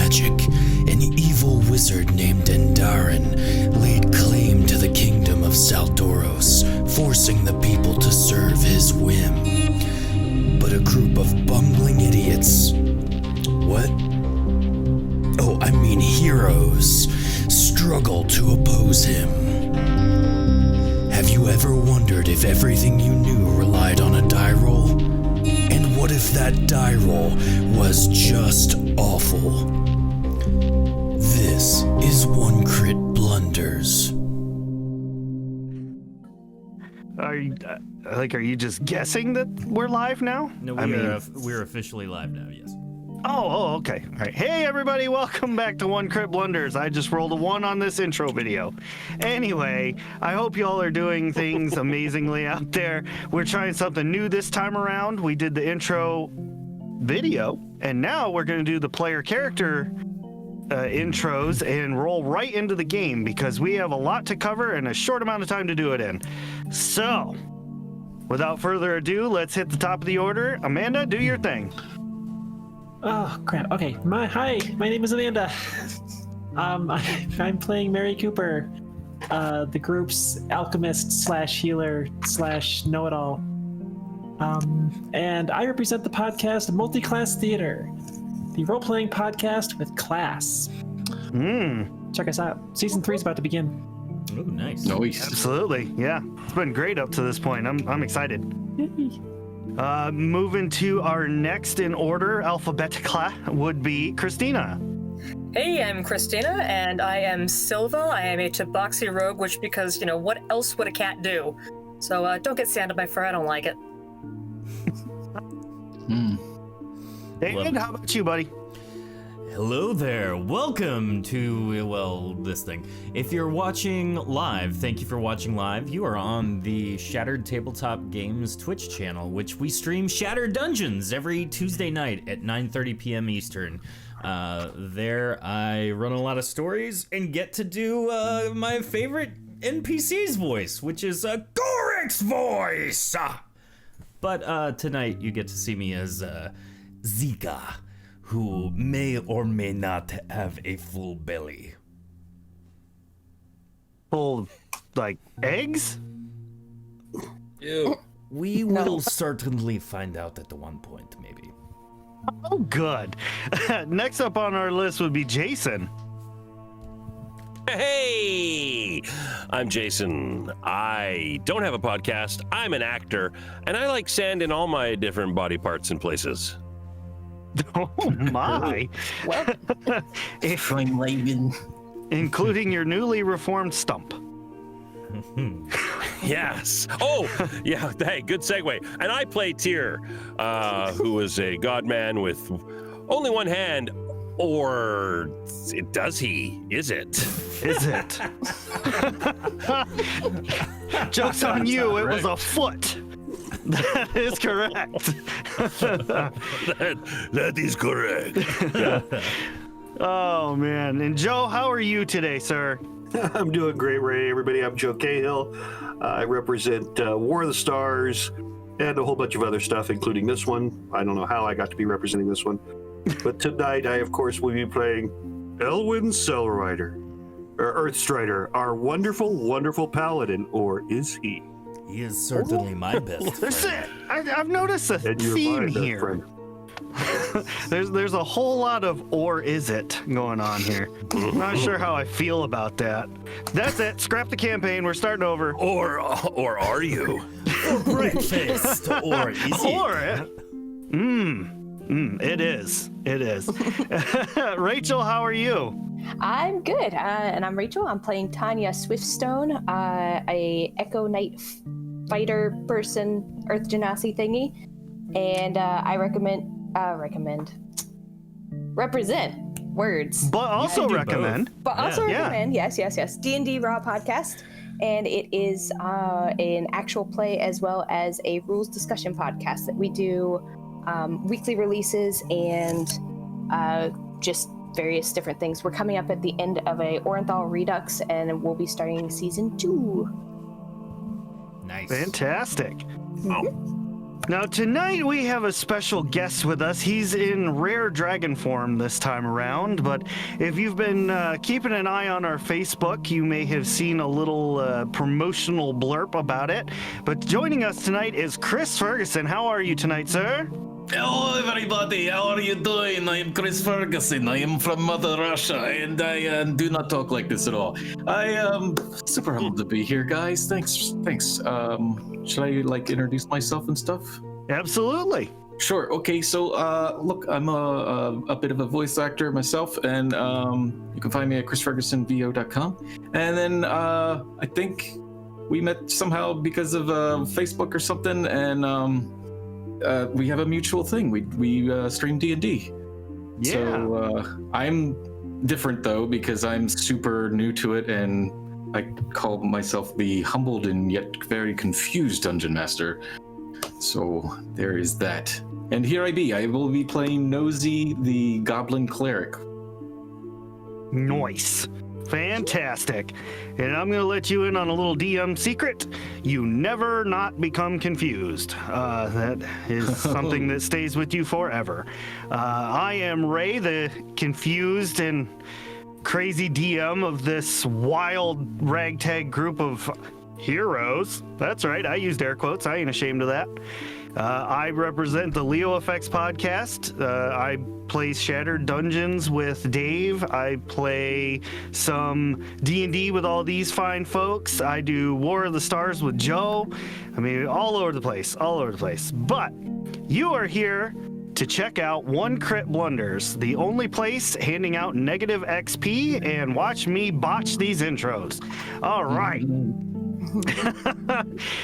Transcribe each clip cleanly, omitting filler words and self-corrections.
magic, an evil wizard named Endarin laid claim to the kingdom of Saldoros, forcing the people to serve his whim. But a group of bumbling idiots... What? Oh, I mean heroes, struggle to oppose him. Have you ever wondered if everything you knew relied on a die roll? And what if that die roll was just awful? This is One Crit Blunders. Are you just guessing that we're live now? No, we're officially live now, yes. Oh, okay. All right. Hey, everybody, welcome back to One Crit Blunders. I just rolled a 1 on this intro video. Anyway, I hope y'all are doing things amazingly out there. We're trying something new this time around. We did the intro video, and now we're going to do the player character intros and roll right into the game because we have a lot to cover and a short amount of time to do it in. So, without further ado, let's hit the top of the order. Amanda, do your thing. Oh crap! Okay, hi, my name is Amanda. I'm playing Mary Cooper, the group's alchemist / healer / know-it-all. And I represent the podcast Multi-Class Theater, the role-playing podcast with class. Check us out. Season 3 is about to begin. Oh, nice. Absolutely, yeah. It's been great up to this point. I'm excited. Yay. Moving to our next in order, alphabetically, would be Christina. Hey, I'm Christina, and I am Silva. I am a Tabaxi rogue, which because, what else would a cat do? So don't get sand on my fur, I don't like it. David, how about you, buddy? Hello there. Welcome to, this thing. If you're watching live, thank you for watching live. You are on the Shattered Tabletop Games Twitch channel, which we stream Shattered Dungeons every Tuesday night at 9:30 p.m. Eastern. There I run a lot of stories and get to do my favorite NPC's voice, which is Gorik's voice! But tonight you get to see me as Zika, who may or may not have a full belly. Full, eggs? Ew. We will certainly find out at the one point, maybe. Oh, good. Next up on our list would be Jason. Hey, I'm Jason. I don't have a podcast. I'm an actor, and I like sand in all my different body parts and places. Oh my! Well, I'm Laban. Including your newly reformed stump. Yes. Oh, yeah. Hey, good segue. And I play Tyr, who is a god man with only one hand. Or does he? Is it? Is it? Joke's on you. It was a foot. That is correct. that is correct. Yeah. Oh, man. And Joe, how are you today, sir? I'm doing great, Ray. Everybody, I'm Joe Cahill. I represent War of the Stars and a whole bunch of other stuff, including this one. I don't know how I got to be representing this one. But tonight, I, of course, will be playing Elwyn Cellrider, or Earthstrider, our wonderful, wonderful paladin, or is he? He is certainly my best friend. I've noticed a theme here. There's a whole lot of "or is it" going on here. Not sure how I feel about that. That's it. Scrap the campaign. We're starting over. Or are you? For breakfast, or is it? It is. It is. Rachel, how are you? I'm good, and I'm Rachel. I'm playing Tanya Swiftstone, a Echo Knight fighter person, Earth Genasi thingy, and I represent words. But also recommend. Both. But also recommend, yes, D&D Raw podcast, and it is an actual play as well as a rules discussion podcast that we do weekly releases and just various different things. We're coming up at the end of a Orenthal Redux, and we'll be starting season 2. Nice. Fantastic. Mm-hmm. Now, tonight we have a special guest with us. He's in rare dragon form this time around, but if you've been keeping an eye on our Facebook, you may have seen a little promotional blurb about it. But joining us tonight is Chris Ferguson. How are you tonight, sir? Hello, everybody. How are you doing? I am Chris Ferguson. I am from Mother Russia, and I do not talk like this at all. I am super humbled to be here, guys. Thanks. Should I introduce myself and stuff? Absolutely. Sure. Okay. So, look, I'm a bit of a voice actor myself, and you can find me at chrisfergusonvo.com. And then I think we met somehow because of Facebook or something, and we have a mutual thing. We stream D&D. Yeah. So I'm different though because I'm super new to it, and I call myself the humbled and yet very confused dungeon master. So there is that. And here I be. I will be playing Nosy, the goblin cleric. Nice. Fantastic. And I'm going to let you in on a little DM secret. You never not become confused. That is something that stays with you forever. I am Ray, the confused and crazy DM of this wild ragtag group of heroes. That's right, I used air quotes. I ain't ashamed of that. I represent the Leo Effects podcast. I play Shattered Dungeons with Dave. I play some D&D with all these fine folks. I do War of the Stars with Joe. I mean, all over the place. But you are here to check out One Crit Blunders, the only place handing out negative XP, and watch me botch these intros. All right.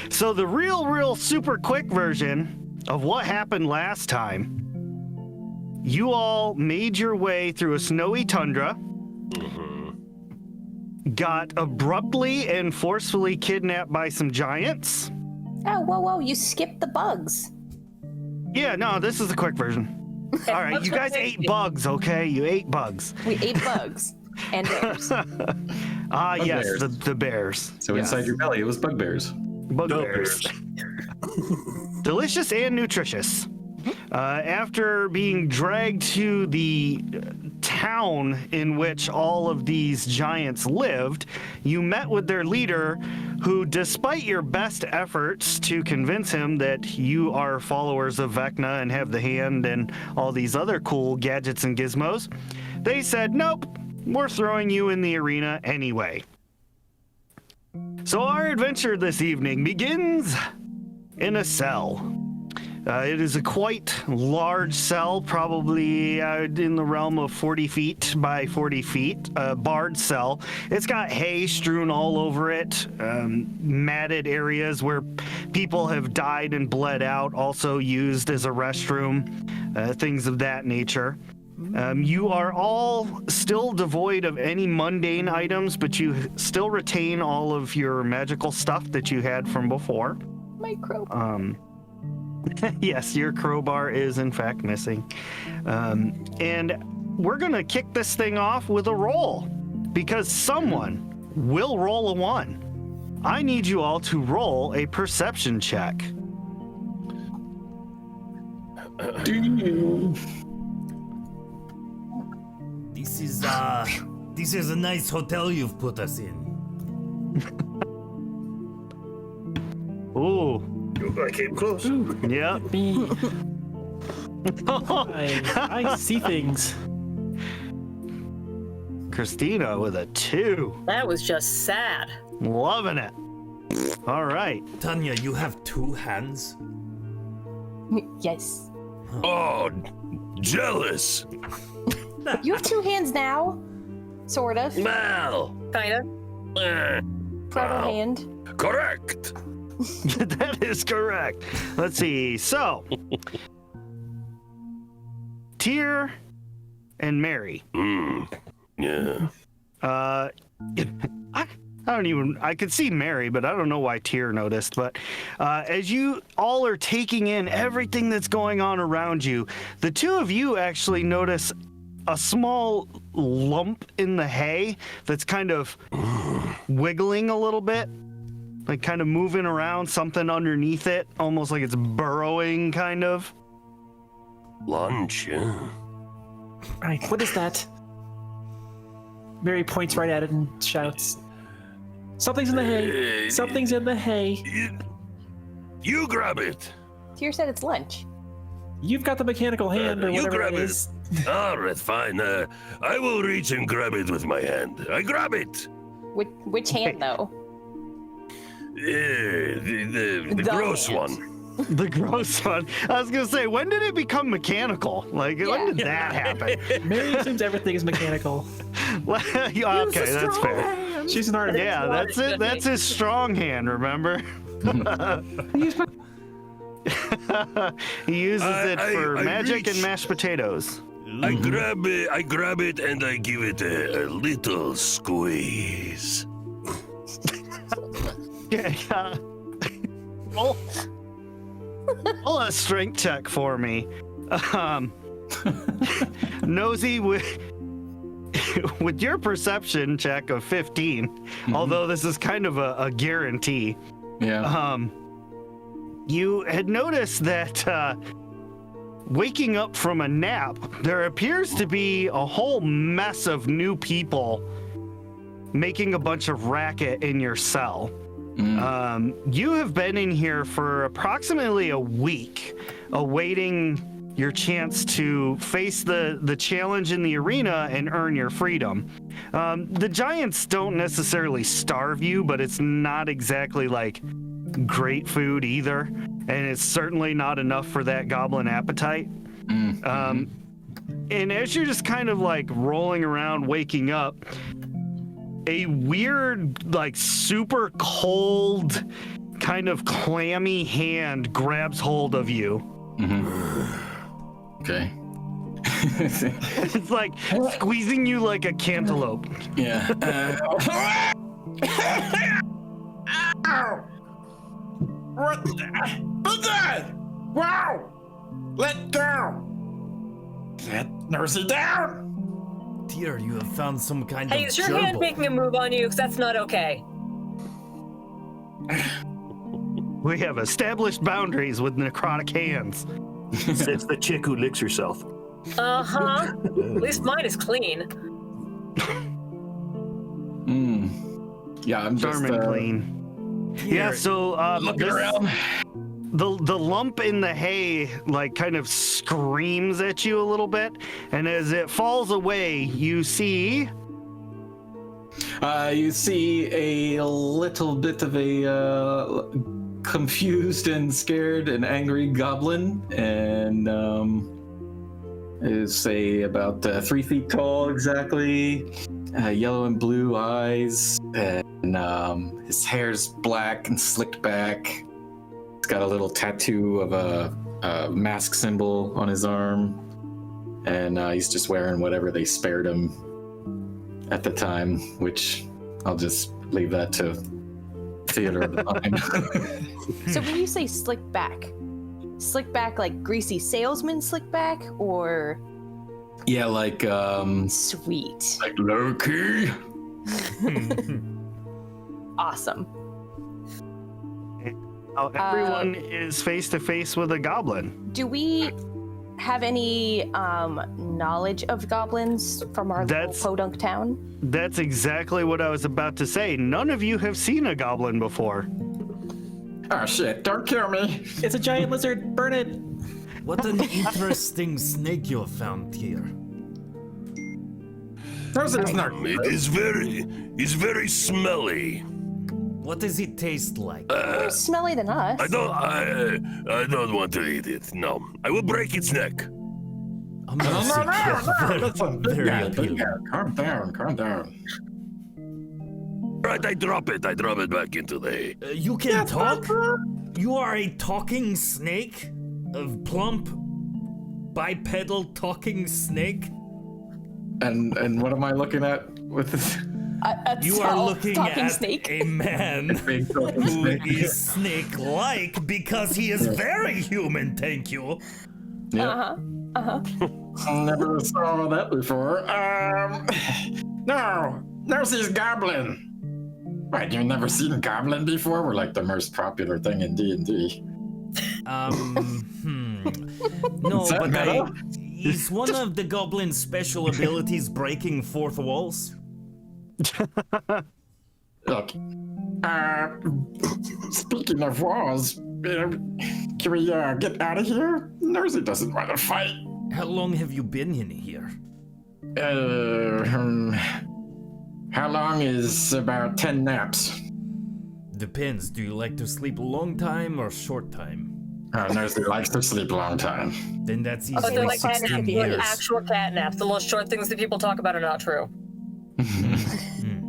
So the real super quick version of what happened last time, you all made your way through a snowy tundra, got abruptly and forcefully kidnapped by some giants. Oh, whoa, you skipped the bugs. Yeah, no, this is the quick version. All right, you guys ate bugs, okay? You ate bugs. We ate bugs and bears. Yes, Bugbears. the bears. So Yes. inside your belly, it was bugbears. Bugbears. Delicious and nutritious. After being dragged to the town in which all of these giants lived, you met with their leader, who, despite your best efforts to convince him that you are followers of Vecna and have the hand and all these other cool gadgets and gizmos, they said, nope, we're throwing you in the arena anyway. So our adventure this evening begins in a cell. It is a quite large cell, probably in the realm of 40 feet by 40 feet, a barred cell. It's got hay strewn all over it, matted areas where people have died and bled out, also used as a restroom, things of that nature. You are all still devoid of any mundane items, but you still retain all of your magical stuff that you had from before. Micro. Yes, your crowbar is in fact missing. And we're gonna kick this thing off with a roll, because someone will roll a 1. I need you all to roll a perception check. This is a nice hotel you've put us in. Ooh, I came close. yeah. Me. I see things. Christina with a 2. That was just sad. Loving it. All right. Tanya, you have 2 hands? Yes. Oh, jealous. You have 2 hands now, sort of. Well, Kinda. Proto hand. correct. That is correct. Let's see. So, Tyr and Mary. Yeah. I don't even, I could see Mary, but I don't know why Tyr noticed. But as you all are taking in everything that's going on around you, the two of you actually notice a small lump in the hay that's kind of wiggling a little bit. like kind of moving around, something underneath it, almost like it's burrowing, kind of. Lunch, yeah. Right, what is that? Mary points right at it and shouts, "Something's in the hay! Something's in the hay!" You grab it. Tyr said it's lunch. You've got the mechanical hand or you whatever grab it it. is. All right, fine. I will reach and grab it with my hand. I grab it. Which hand, though? The gross hand. one. The gross one. I was gonna say, when did it become mechanical? Like, when did that happen? Mary assumes everything is mechanical. Okay, that's fair. She's an artist. Yeah, that's it. That's his strong hand. Remember? He uses it for I magic and reach. mashed potatoes. I grab it, and I give it a little squeeze. Yeah. Roll a strength check for me. Nosy, with your perception check of 15, although this is kind of a guarantee, Yeah. you had noticed that waking up from a nap, there appears to be a whole mess of new people making a bunch of racket in your cell. You have been in here for approximately a week, awaiting your chance to face the challenge in the arena and earn your freedom. The giants don't necessarily starve you, but it's not exactly like great food either, and it's certainly not enough for that goblin appetite. And as you're just kind of like rolling around, waking up, a weird, like super cold, kind of clammy hand grabs hold of you. Okay. It's like squeezing you like a cantaloupe. Yeah. What that? Wow! Let go! Let Nursey down! Dear, you have found some kind Hey, of is your hand gerbil. making a move on you? Because that's not okay. We have established boundaries with necrotic hands. It's the chick who licks herself. Uh-huh. At least mine is clean. Yeah, I'm just Charming clean. Yeah, so looking around. the lump in the hay like kind of screams at you a little bit, and as it falls away, you see You see a little bit of a confused and scared and angry goblin, and is say about 3 feet tall exactly, yellow and blue eyes, and his hair's black and slicked back. He's got a little tattoo of a mask symbol on his arm, and he's just wearing whatever they spared him at the time, which I'll just leave that to theater of the mind. So when you say slick back like greasy salesman slick back, or Yeah, like sweet? low key. Awesome. everyone is face to face with a goblin. Do we have any knowledge of goblins from our little podunk town? That's exactly what I was about to say. None of you have seen a goblin before. Oh shit, don't kill me! It's a giant lizard. Burn it. What an interesting snake you have found here. Nursey is not It's very smelly. What does it taste like? More smelly than us. I don't want to eat it. No, I will break its neck. A marsupial. Very appealing. Calm down. Right, I drop it back into the hay. You can talk? You are a talking snake? A plump, bipedal talking snake? And what am I looking at with this? A You are tall looking talking at snake. a man Big talking who snake. is snake-like because he is very human, thank you. Yeah. Never saw that before. No, Nursey's goblin. Right, you've never seen Goblin before? We're like the most popular thing in D&D. No, Is that but meta? is one of the goblin's special abilities breaking fourth walls? Look, speaking of walls, can we get out of here? Nosy doesn't want to fight. How long have you been in here? How long is about 10 naps? Depends. Do you like to sleep a long time or short time? Nosy likes to sleep a long time. Then that's Oh, they're easily like cat 16 naps, like years. actual cat naps. The little short things that people talk about are not true. Then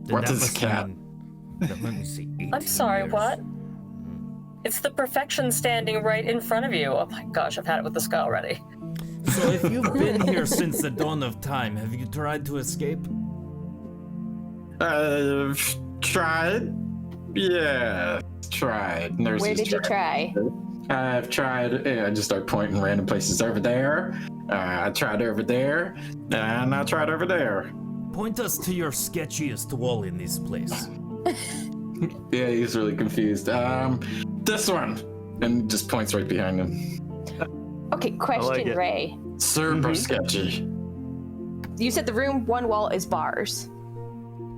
What that is must cat? Let me see. 18 I'm sorry, years. what? It's the perfection standing right in front of you. Oh my gosh, I've had it with this guy already. So if you've been here since the dawn of time, have you tried to escape? Tried? Yeah, tried. Nosy's Where did you try? I've tried. I just start pointing random places over there. I tried over there, and I tried over there. Point us to your sketchiest wall in this place. Yeah, he's really confused. This one, and just points right behind him. Okay, question, it. Ray. Super sketchy. You said the room one wall is bars,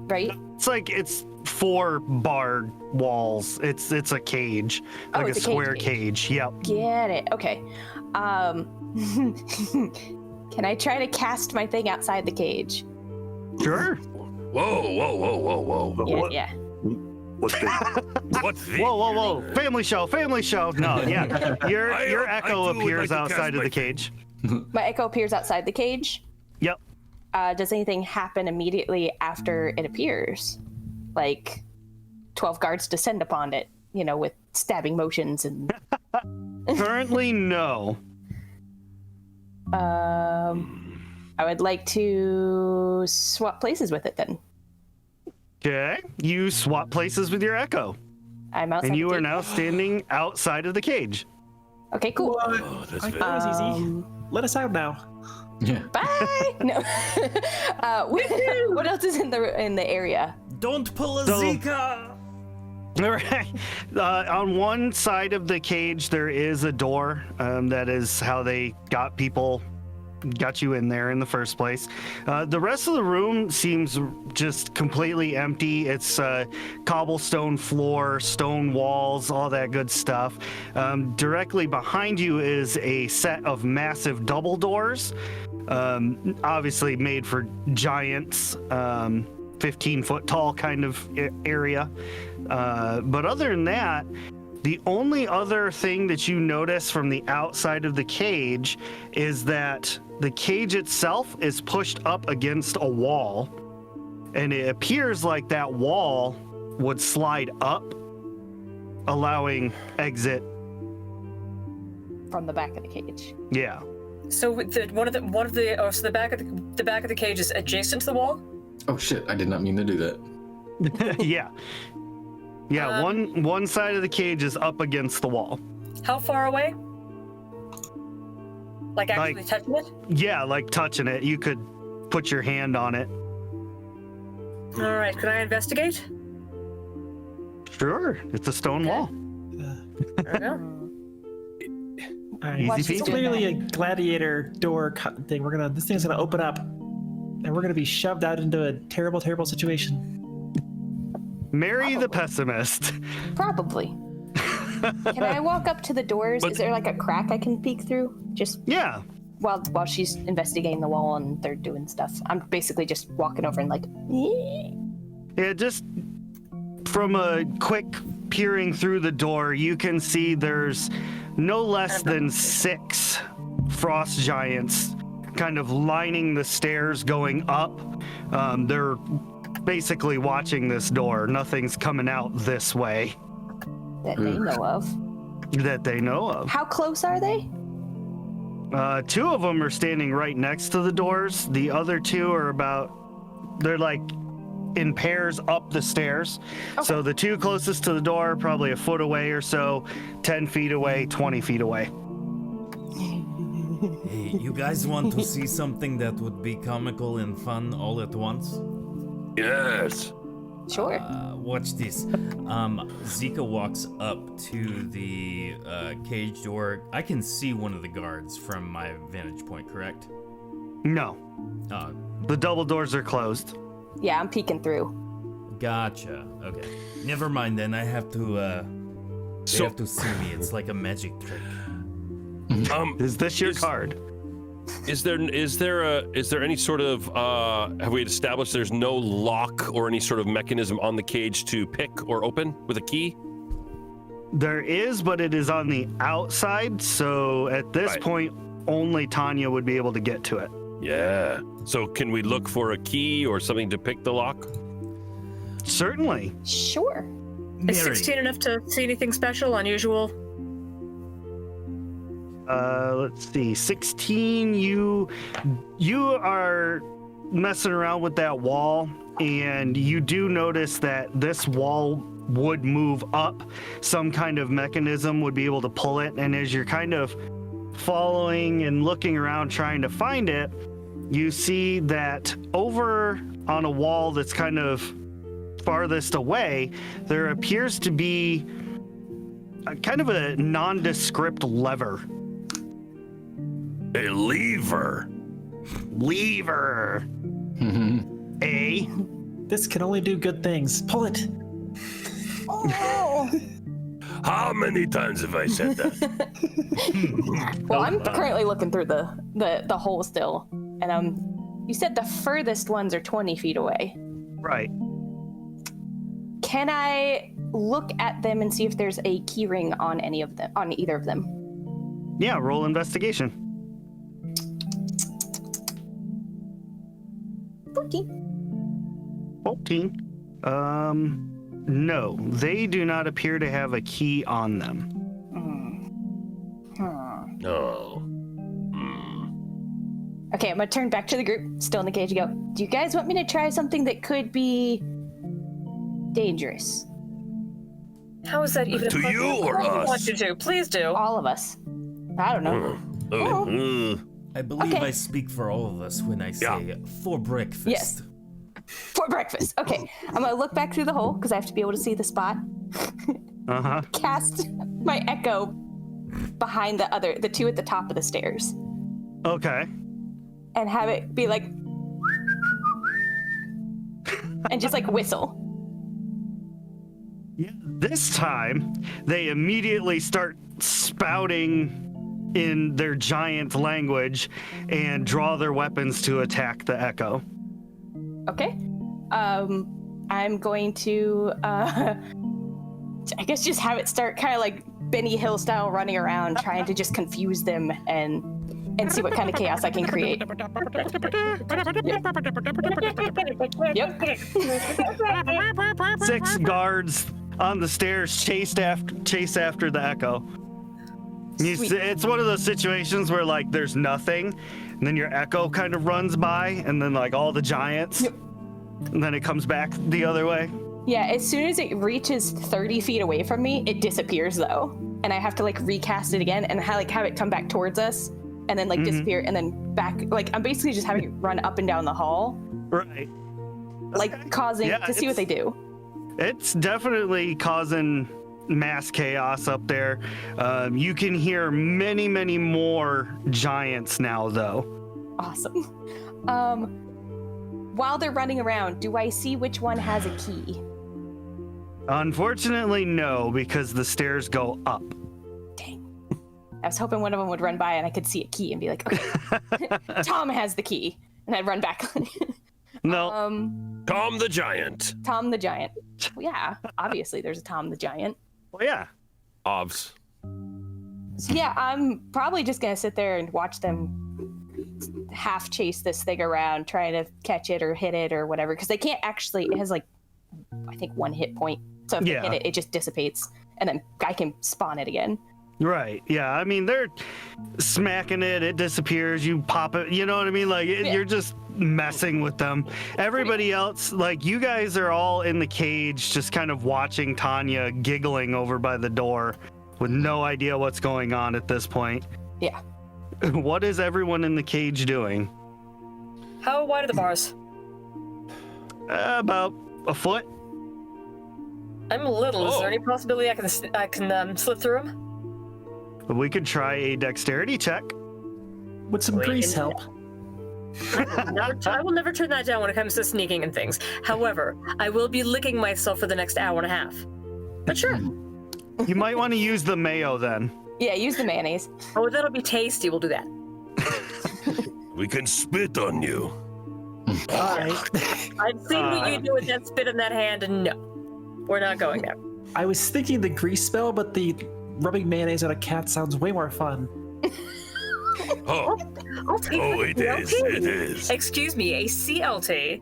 right? It's 4 barred walls. It's a cage, Oh, like a it's a square cage. cage. Yep. Get it. Okay. Can I try to cast my thing outside the cage? Sure. Whoa. Yeah. What's the What's the? Whoa. Family show. No, yeah. Your I echo do appears like to cast outside of my the cage. My echo appears outside the cage. Yep. Does anything happen immediately after it appears? Like 12 guards descend upon it, with stabbing motions and. Currently, no. I would like to swap places with it then. Okay. You swap places with your echo, I'm outside. and you the are cage. now standing outside of the cage. Okay, cool. Oh, that's I very. thought it was easy. Let us out now. Yeah. Bye. No. What else is in the area? Don't pull a So- Zika! All right. On one side of the cage, there is a door. That is how they got you in there in the first place. The rest of the room seems just completely empty. It's cobblestone floor, stone walls, all that good stuff. Directly behind you is a set of massive double doors, obviously made for giants, 15-foot tall kind of area. But other than that, the only other thing that you notice from the outside of the cage is that the cage itself is pushed up against a wall, and it appears like that wall would slide up, allowing exit. From the back of the cage. Yeah. So so the back of the cage is adjacent to the wall. Oh shit! I did not mean to do that. Yeah. Yeah, one side of the cage is up against the wall. How far away? Like actually touching it? Yeah, like touching it. You could put your hand on it. All right, can I investigate? Sure. It's a stone wall. There we go. All right. Easy Watch It's peasy. clearly a gladiator door thing. This thing's gonna open up, and we're gonna be shoved out into a terrible, terrible situation. Mary the pessimist. Probably. Can I walk up to the doors? Is there like a crack I can peek through? Just Yeah. while she's investigating the wall and they're doing stuff. I'm basically just walking over and like. Yeah, just from a quick peering through the door, you can see there's no less than 6 frost giants kind of lining the stairs going up. They're basically watching this door. Nothing's coming out this way That they know of. that they know of. How close are they? 2 of them are standing right next to the doors. The other 2 are they're like in pairs up the stairs. So the 2 closest to the door are probably a foot away or so, 10 feet away, 20 feet away. Hey, you guys want to see something that would be comical and fun all at once? Yes. Sure. Watch this. Zika walks up to the cage door. I can see one of the guards from my vantage point, correct? No, Uh, the double doors are closed. Yeah, I'm peeking through. Gotcha. Okay. Never mind then. I have to. They have to see me. It's like a magic trick. Is this your card? Is there any sort of have we established there's no lock or any sort of mechanism on the cage to pick or open with a key? There is, but it is on the outside. So at this Right. point, only Tanya would be able to get to it. Yeah. So can we look for a key or something to pick the lock? Certainly. Sure. Is Mary. 16 enough to see anything special, unusual? Let's see. 16. You are messing around with that wall, and you do notice that this wall would move up. Some kind of mechanism would be able to pull it, and as you're kind of following and looking around trying to find it, you see that over on a wall that's kind of farthest away, there appears to be a kind of a nondescript lever. A lever. Lever. A. This can only do good things. Pull it. Oh. How many times have I said that? Well, I'm currently looking through the hole still, and you said the furthest ones are 20 feet away. Right. Can I look at them and see if there's a key ring on any of them, on either of them? Yeah, roll investigation. 14. No, they do not appear to have a key on them. No. Okay, I'm gonna turn back to the group, still in the cage, and go, do you guys want me to try something that could be dangerous? How is that even To appropriate? you or I us? want you to. Please do. All of us. I don't know. I believe Okay. I speak for all of us when I say for breakfast. Yes. For breakfast. Okay, I'm gonna look back through the hole because I have to be able to see the spot. Uh-huh. Cast my echo behind the two at the top of the stairs, Okay. and have it be like, and just like whistle. Yeah. This time, they immediately start spouting in their giant language and draw their weapons to attack the echo. Okay. I'm going to, I guess just have it start kind of like Benny Hill style running around, trying to just confuse them and see what kind of chaos I can create. Yep. 6 guards on the stairs chase after the echo. Sweet. It's one of those situations where like there's nothing, and then your echo kind of runs by, and then like all the giants, Yep. and then it comes back the other way. Yeah, as soon as it reaches 30 feet away from me, it disappears though. And I have to like recast it again and have it come back towards us and then like disappear and then back. Like I'm basically just having it run up and down the hall, Right. like causing Yeah, to see what they do. It's definitely causing mass chaos up there. You can hear many, many more giants now, though. Awesome. While they're running around, do I see which one has a key? Unfortunately, no, because the stairs go up. Dang. I was hoping one of them would run by and I could see a key and be like, okay, Tom has the key. And I'd run back. No. Tom the Giant. Tom the Giant. Well, yeah, obviously there's a Tom the Giant. Well, yeah. Ovs. So yeah, I'm probably just gonna sit there and watch them half chase this thing around, trying to catch it or hit it or whatever, because they can't actually. It has like, I think 1 hit point. So if Yeah. they hit it, it just dissipates, and then I can spawn it again. Right. Yeah. I mean, they're smacking it. It disappears. You pop it. You know what I mean? Like, Yeah. you're just messing with them. Everybody else, like, you guys are all in the cage, just kind of watching Tanya giggling over by the door with no idea what's going on at this point. Yeah. What is everyone in the cage doing? How wide are the bars? About a foot. I'm little. Is Oh. there any possibility I can slip through them? We could try a dexterity check. Would some Wait, grease is help? I will never turn that down when it comes to sneaking and things. However, I will be licking myself for the next hour and a half. But sure. You might want to use the mayo then. Yeah, use the mayonnaise. Oh, that'll be tasty. We'll do that. We can spit on you. All right. I've seen what you do with that spit in that hand, and no, we're not going there. I was thinking the grease spell, but the rubbing mayonnaise on a cat sounds way more fun. Oh, I'll take oh, the it is. CLT. It is. Excuse me, a CLT.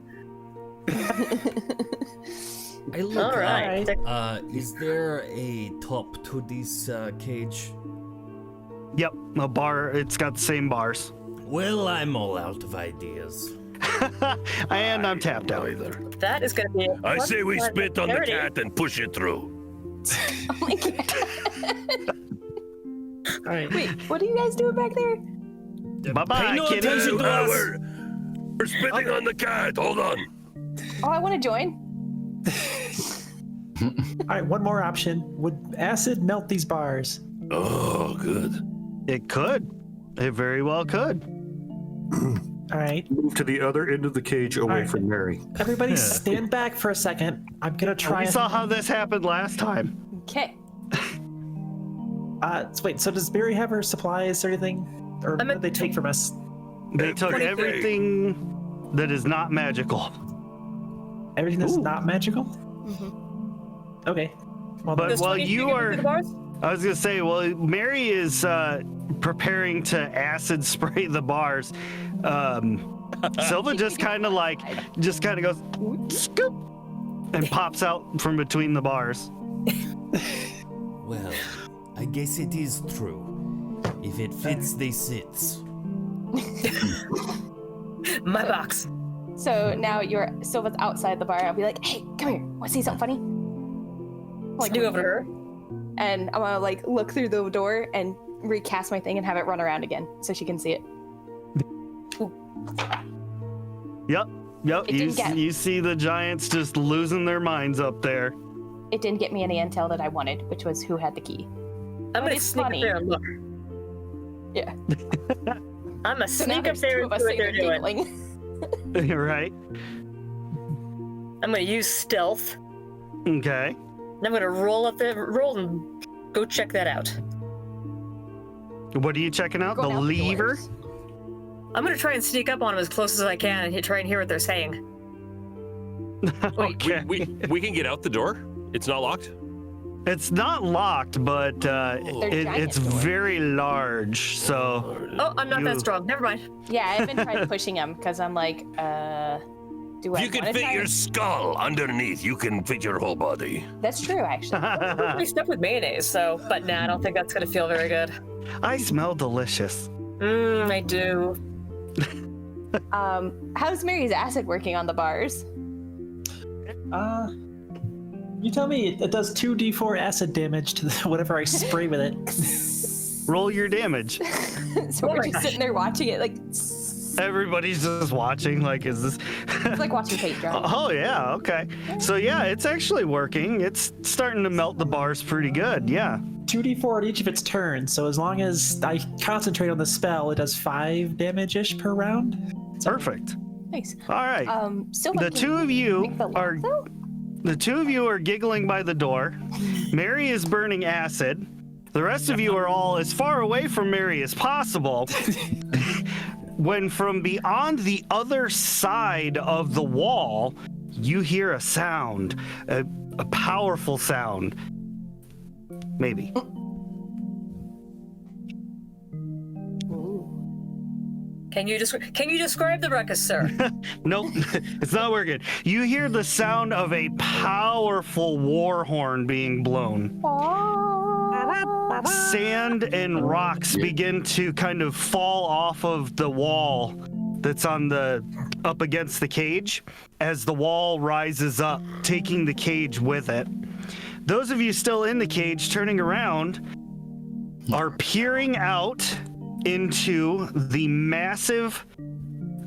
Hey, look, All right. is there a top to this cage? Yep, a bar. It's got the same bars. Well, I'm all out of ideas. And I'm tapped out. That is going to be. I say we spit on the Parody. cat and push it through. Oh my god. All right. Wait, what are you guys doing back there? Bye-bye, Pay no kitty. attention to us. We're spitting on the cat. Hold on. Oh, I want to join. All right, one more option. Would acid melt these bars? Oh, good. It could. It very well could. All right. Move to the other end of the cage away Alright. from Mary. Everybody stand back for a second. I'm gonna try We and... saw how this happened last time. Okay. wait, so does Barry have her supplies or anything? Or what did they take from us? They took Everything. everything that is not magical. Everything that's Ooh. not magical? Okay. Well, But Does while 22 you get are, through the bars? I was gonna say, well, Mary is preparing to acid spray the bars. Silva just kind of goes scoop and pops out from between the bars. Well, I guess it is true. If it fits, they sits. My box. So now Silva's outside the bar. I'll be like, hey, come here. Want to see something funny? Like, Sneak over to her. and I want to like look through the door and recast my thing and have it run around again so she can see it. Yep. It didn't get- You see the giants just losing their minds up there. It didn't get me any intel that I wanted, which was who had the key. I'm gonna it's sneak funny. up there and look. Yeah. I'm gonna So now sneak up there's there two and of see us what they're sitting there doing. giggling. Right? I'm gonna use stealth. Okay. And I'm gonna roll and go check that out. What are you checking out? Going The out lever? doors. I'm gonna try and sneak up on them as close as I can and try and hear what they're saying. Okay. We can get out the door. It's not locked. It's not locked, but giant it's doors. very large. So Oh, I'm not that You- strong. Never mind. Yeah, I haven't tried pushing him because I'm like, do I You can wanna fit try your it? skull underneath. You can fit your whole body. That's true, actually. I stuck with mayonnaise, so, but nah, I don't think that's gonna feel very good. I smell delicious. I do. How's Mary's acid working on the bars? You tell me. It does 2d4 acid damage to whatever I spray with it. Roll your damage. So Oh we're my just gosh. sitting there watching it, like it's Everybody's just watching. Like, is this? like watching paint dry. Oh yeah. Okay. So yeah, it's actually working. It's starting to melt the bars pretty good. Yeah. 2d4 at each of its turns. So as long as I concentrate on the spell, it does 5 damage-ish per round. Perfect. Nice. All right. Silva, The can two of you make the lock, are though? the two of you are giggling by the door. Mary is burning acid. The rest of you are all as far away from Mary as possible. When from beyond the other side of the wall, you hear a sound, a powerful sound. Maybe. Can you describe the ruckus, sir? Nope, it's not working. You hear the sound of a powerful war horn being blown. Sand and rocks begin to kind of fall off of the wall that's up against the cage as the wall rises up, taking the cage with it. Those of you still in the cage turning around are peering out into the massive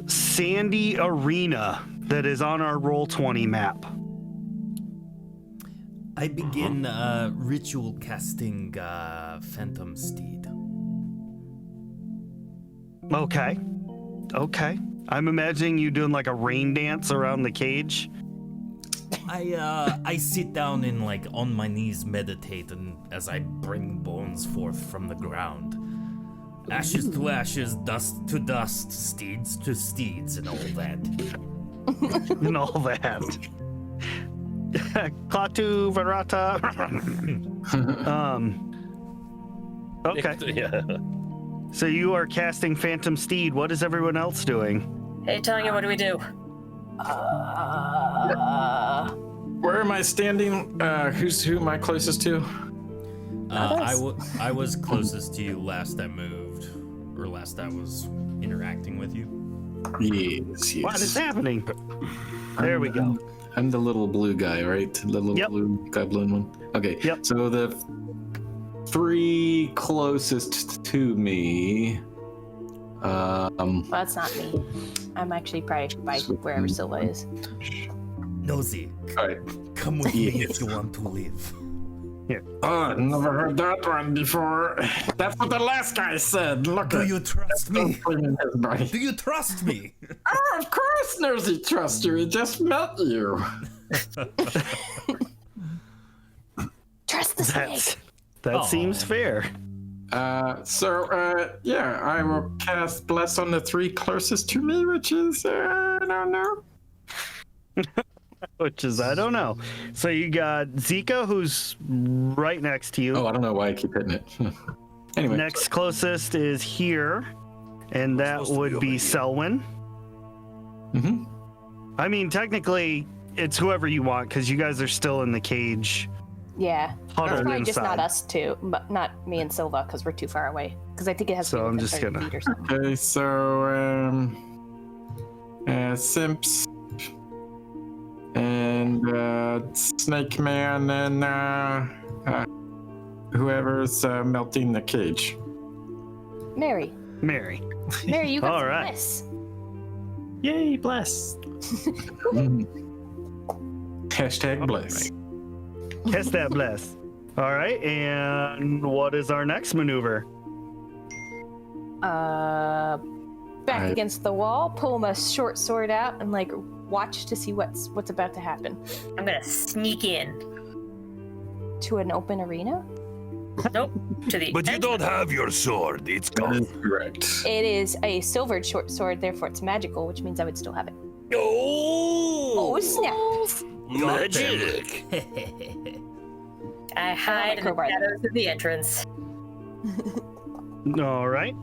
sandy arena that is on our Roll20 map. I begin ritual casting Phantom Steed. Okay. I'm imagining you doing like a rain dance around the cage. I sit down and like on my knees meditate, and as I bring bones forth from the ground. Ashes to ashes, dust to dust, steeds to steeds, and all that. And all that. Klaatu Varata. Okay. Yeah. So you are casting Phantom Steed. What is everyone else doing? Hey, Tanya, what do we do? Where am I standing? Who am I closest to? I was closest to you last I moved, or last I was interacting with you. Yes. What is happening? There we go. I'm the little blue guy, right? The little Yep. blue goblin one. Okay. Yep. So the three closest to me. Well, that's not me. I'm actually probably by wherever Silva is. Nosy, All right. come with me if you want to live. Oh, never heard that one before. That's what the last guy said. Look Do at you trust me? in his body. Do you trust me? Oh, of course, Nosy trusts you. He just met you. Trust the snake. That seems fair. Yeah, I will cast Bless on the three closest to me, which is, I don't know. Which is, I don't know. So you got Zika, who's right next to you. Oh, I don't know why I keep hitting it. Anyway. Next closest is here, and that would be Selwyn. Mm-hmm. I mean, technically, it's whoever you want, because you guys are still in the cage. Yeah. Huddled It's probably just inside. not us two, but not me and Silva, because we're too far away. Because I think it has to So be I'm within just 30 gonna- feet or something. Okay, so, Simps, and, Snake Man, and, whoever's, melting the cage. Mary. Mary. Mary, you got All some right. bliss. Yay, bless. Hashtag bless. Kiss that bless. All right, and what is our next maneuver? Back against the wall, pull my short sword out, and like watch to see what's about to happen. I'm gonna sneak in. To an open arena? Nope. To the But you entrance. don't have your sword. It's That gone. is correct. It is a silvered short sword, therefore it's magical, which means I would still have it. Oh, Oh snap! magic. I hide in the crowbar. shadows of the entrance. All right.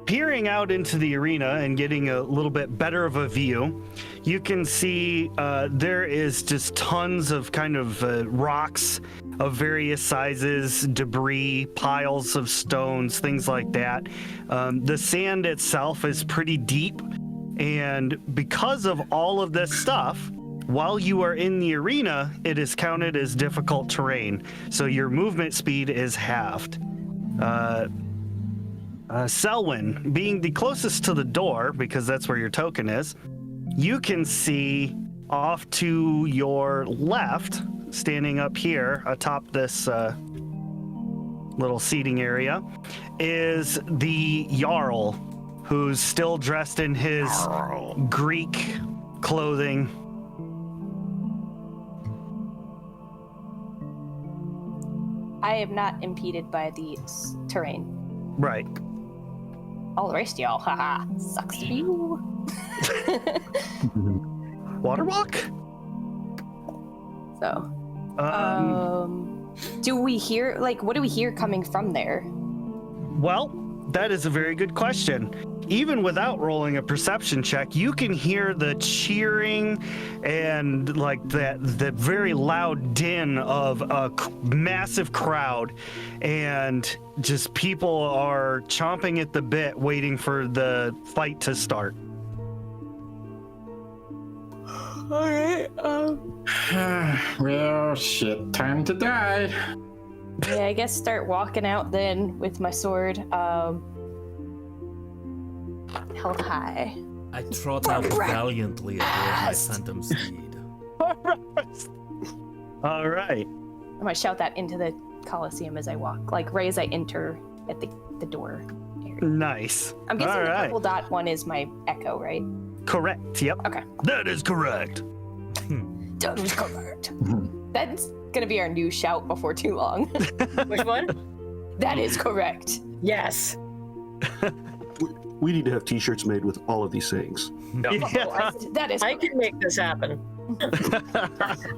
Peering out into the arena and getting a little bit better of a view, you can see there is just tons of kind of rocks of various sizes, debris, piles of stones, things like that. The sand itself is pretty deep, and because of all of this stuff, while you are in the arena, it is counted as difficult terrain, so your movement speed is halved. Selwyn, being the closest to the door, because that's where your token is, you can see off to your left, standing up here atop this little seating area, is the Jarl, who's still dressed in his Greek clothing. I am not impeded by the terrain. Right. All the rest of y'all, haha, sucks to be you. Waterwalk? So, do we hear, like, what do we hear coming from there? Well, that is a very good question. Even without rolling a perception check, you can hear the cheering and like that very loud din of a massive crowd, and just people are chomping at the bit waiting for the fight to start. All right. Well, shit, time to die. Yeah, I guess start walking out then with my sword held high. I trot out valiantly aboard my phantom steed. All right. I'm gonna shout that into the Coliseum as I walk, like right as I enter at the door area. Nice. I'm guessing All the right. purple dot one is my echo, right? Correct. Yep. Okay. That is correct. That is correct. That's gonna be our new shout before too long. Which one? That is correct. Yes. We need to have T-shirts made with all of these sayings. Yeah. That is I correct. can make this happen.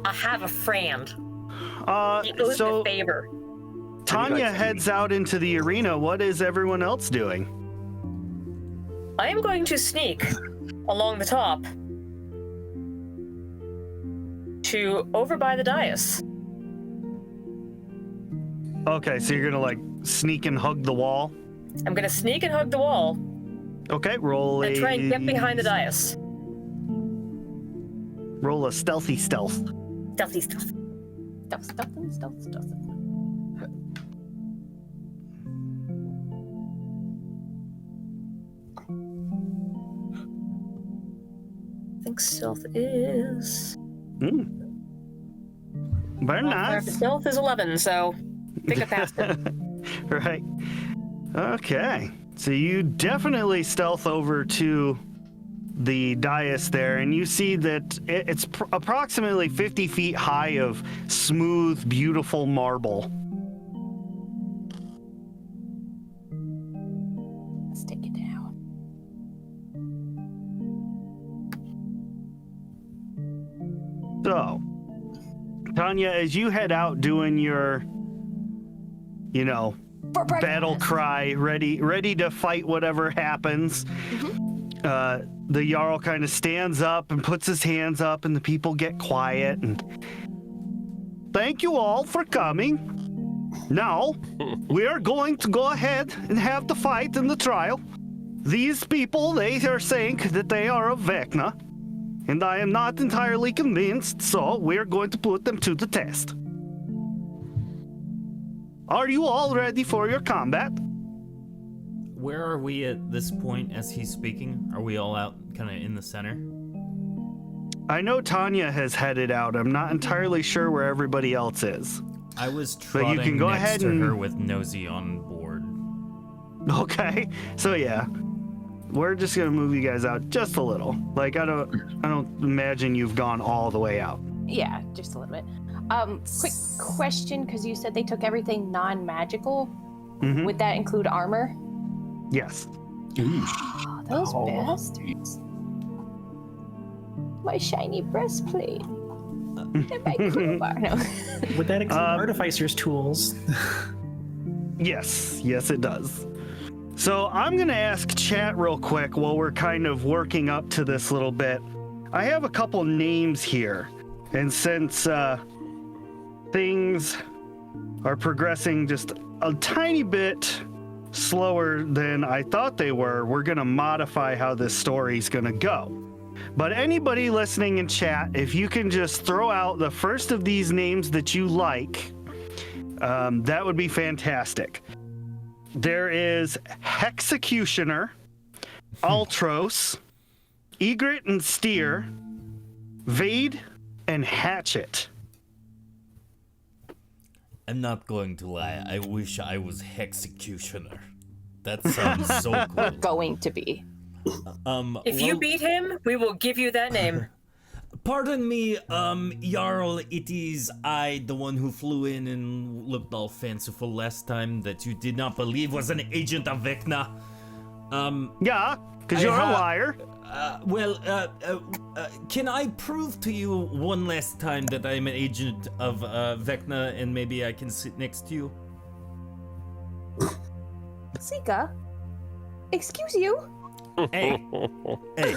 I have a friend. He owes me a favor. Tanya heads out into the arena. What is everyone else doing? I am going to sneak along the top to over by the dais. Okay, so you're gonna like sneak and hug the wall. I'm going to sneak and hug the wall Okay, roll and try and get behind the dais. Roll a stealthy stealth. Stealthy stuff. Stealth. I think stealth is... Very nice. Stealth is 11, so I think I passed it. Right. Okay. So you definitely stealth over to the dais there, and you see that it's approximately 50 feet high of smooth, beautiful marble. Let's take it down. So, Tanya, as you head out doing your, For breakfast. battle cry, ready to fight whatever happens, the Jarl kind of stands up and puts his hands up, and the people get quiet. And thank you all for coming. Now, we are going to go ahead and have the fight and the trial. These people, they are saying that they are of Vecna, and I am not entirely convinced, so we're going to put them to the test. Are you all ready for your combat? Where are we at this point as he's speaking? Are we all out kind of in the center? I know Tanya has headed out. I'm not entirely sure where everybody else is. I was But trotting you can go next ahead to her and- with Nosy on board. Okay, so yeah, we're just gonna move you guys out just a little. Like I don't imagine you've gone all the way out. Yeah, just a little bit. Quick question, because you said they took everything non-magical. Mhm. Would that include armor? Yes. Oh, those bastards. My shiny breastplate. And my crowbar. No. Would that include artificer's tools? Yes, it does. So I'm gonna ask chat real quick while we're kind of working up to this little bit. I have a couple names here, and since things are progressing just a tiny bit slower than I thought they were, we're gonna modify how this story's gonna go. But anybody listening in chat, if you can just throw out the first of these names that you like, that would be fantastic. There is Hexecutioner, Altros, Egret and Steer, Vade, and Hatchet. I'm not going to lie. I wish I was Hexecutioner. That sounds so cool. Going to be. If you beat him, we will give you that name. Pardon me, Jarl, it is I, the one who flew in and looked all fanciful last time that you did not believe was an agent of Vecna. Yeah, because I you're a ha- liar. Can I prove to you one last time that I'm an agent of Vecna and maybe I can sit next to you? Sika? Excuse you? Hey. Hey.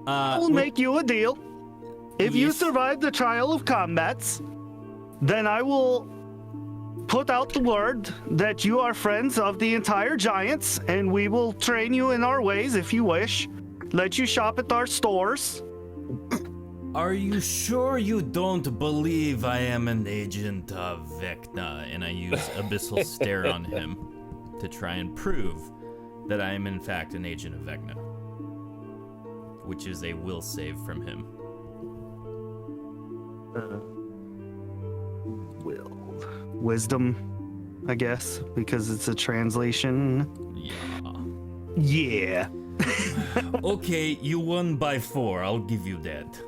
I'll make you a deal. If you Yes. survive the trial of combats, then I will put out the word that you are friends of the entire Giants, and we will train you in our ways if you wish. Let you shop at our stores. Are you sure you don't believe I am an agent of Vecna? And I use Abyssal Stare on him to try and prove that I am in fact an agent of Vecna. Which is a will save from him. will. Wisdom, I guess, because it's a translation. Yeah. Okay, you won by 4. I'll give you that.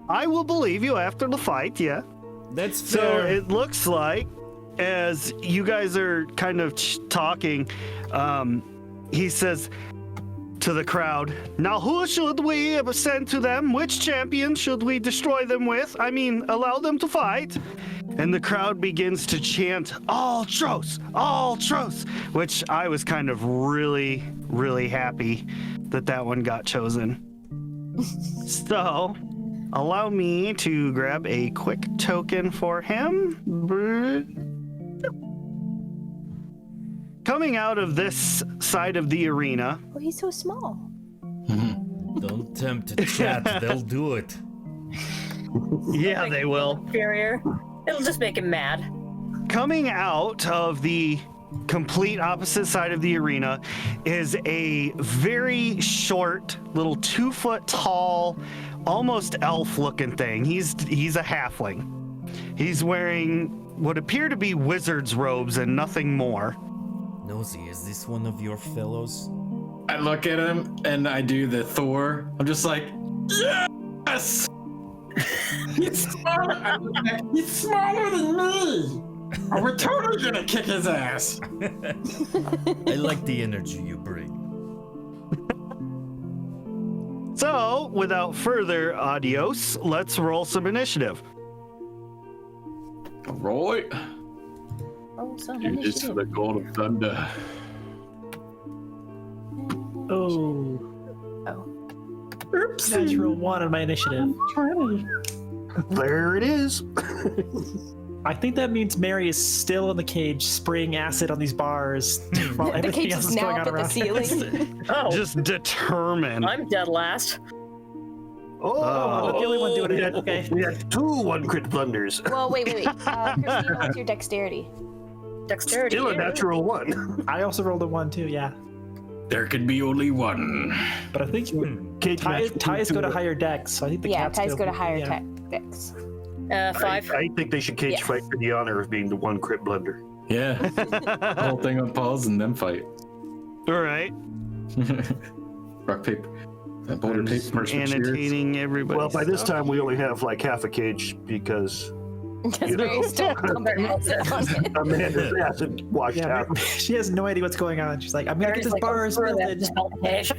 I will believe you after the fight, yeah. That's So fair. it looks like, as you guys are kind of talking, he says to the crowd, "Now who should we send to them? Which champion should we destroy them with? I mean, allow them to fight?" And the crowd begins to chant, "Ultros! Ultros!" Which I was kind of really, really happy that one got chosen. So, allow me to grab a quick token for him. Coming out of this side of the arena. Oh, he's so small. Don't tempt chat. They'll do it. Yeah, they will. Inferior. It'll just make him mad. Coming out of the complete opposite side of the arena is a very short, little 2-foot tall, almost elf-looking thing. He's a halfling. He's wearing what appear to be wizard's robes and nothing more. Nosy, is this one of your fellows? I look at him and I do the Thor. I'm just like, yes! He's smaller. He's smaller than me. Oh, we're totally gonna kick his ass. I like the energy you bring. So, without further adios, let's roll some initiative. All right. Oh, so Do this for the gold of thunder. Oh, Oh. natural 1 on my initiative. There it is. I think that means Mary is still in the cage spraying acid on these bars while The everything cage else is is now going up on at the around. ceiling. Oh, Just determined. I'm dead last. Oh, I'm the only one doing we it. had, Okay. we had 2 1-crit blunders. Well, wait. Christina, what's your dexterity? Dexterity. Still a natural 1. I also rolled a 1 too, yeah. There could be only one. But I think Cage match ties go to two. higher dex, so I think the Yeah, cats ties go to yeah. higher dex. 5. I think they should cage Yes. fight for the honor of being the 1-crit blunder. Yeah. The whole thing on pause and then fight. All right. Rock, paper. Boulder, I'm tape, just marksman, shears. annotating everybody. Well, by this time, we only have like half a cage because Because Mary's still combat acid on it. Amanda's acid washed Yeah, out. she has no idea what's going on. She's like, I'm gonna get Mary's this like, bars "Screw that, melted. just melt the cage."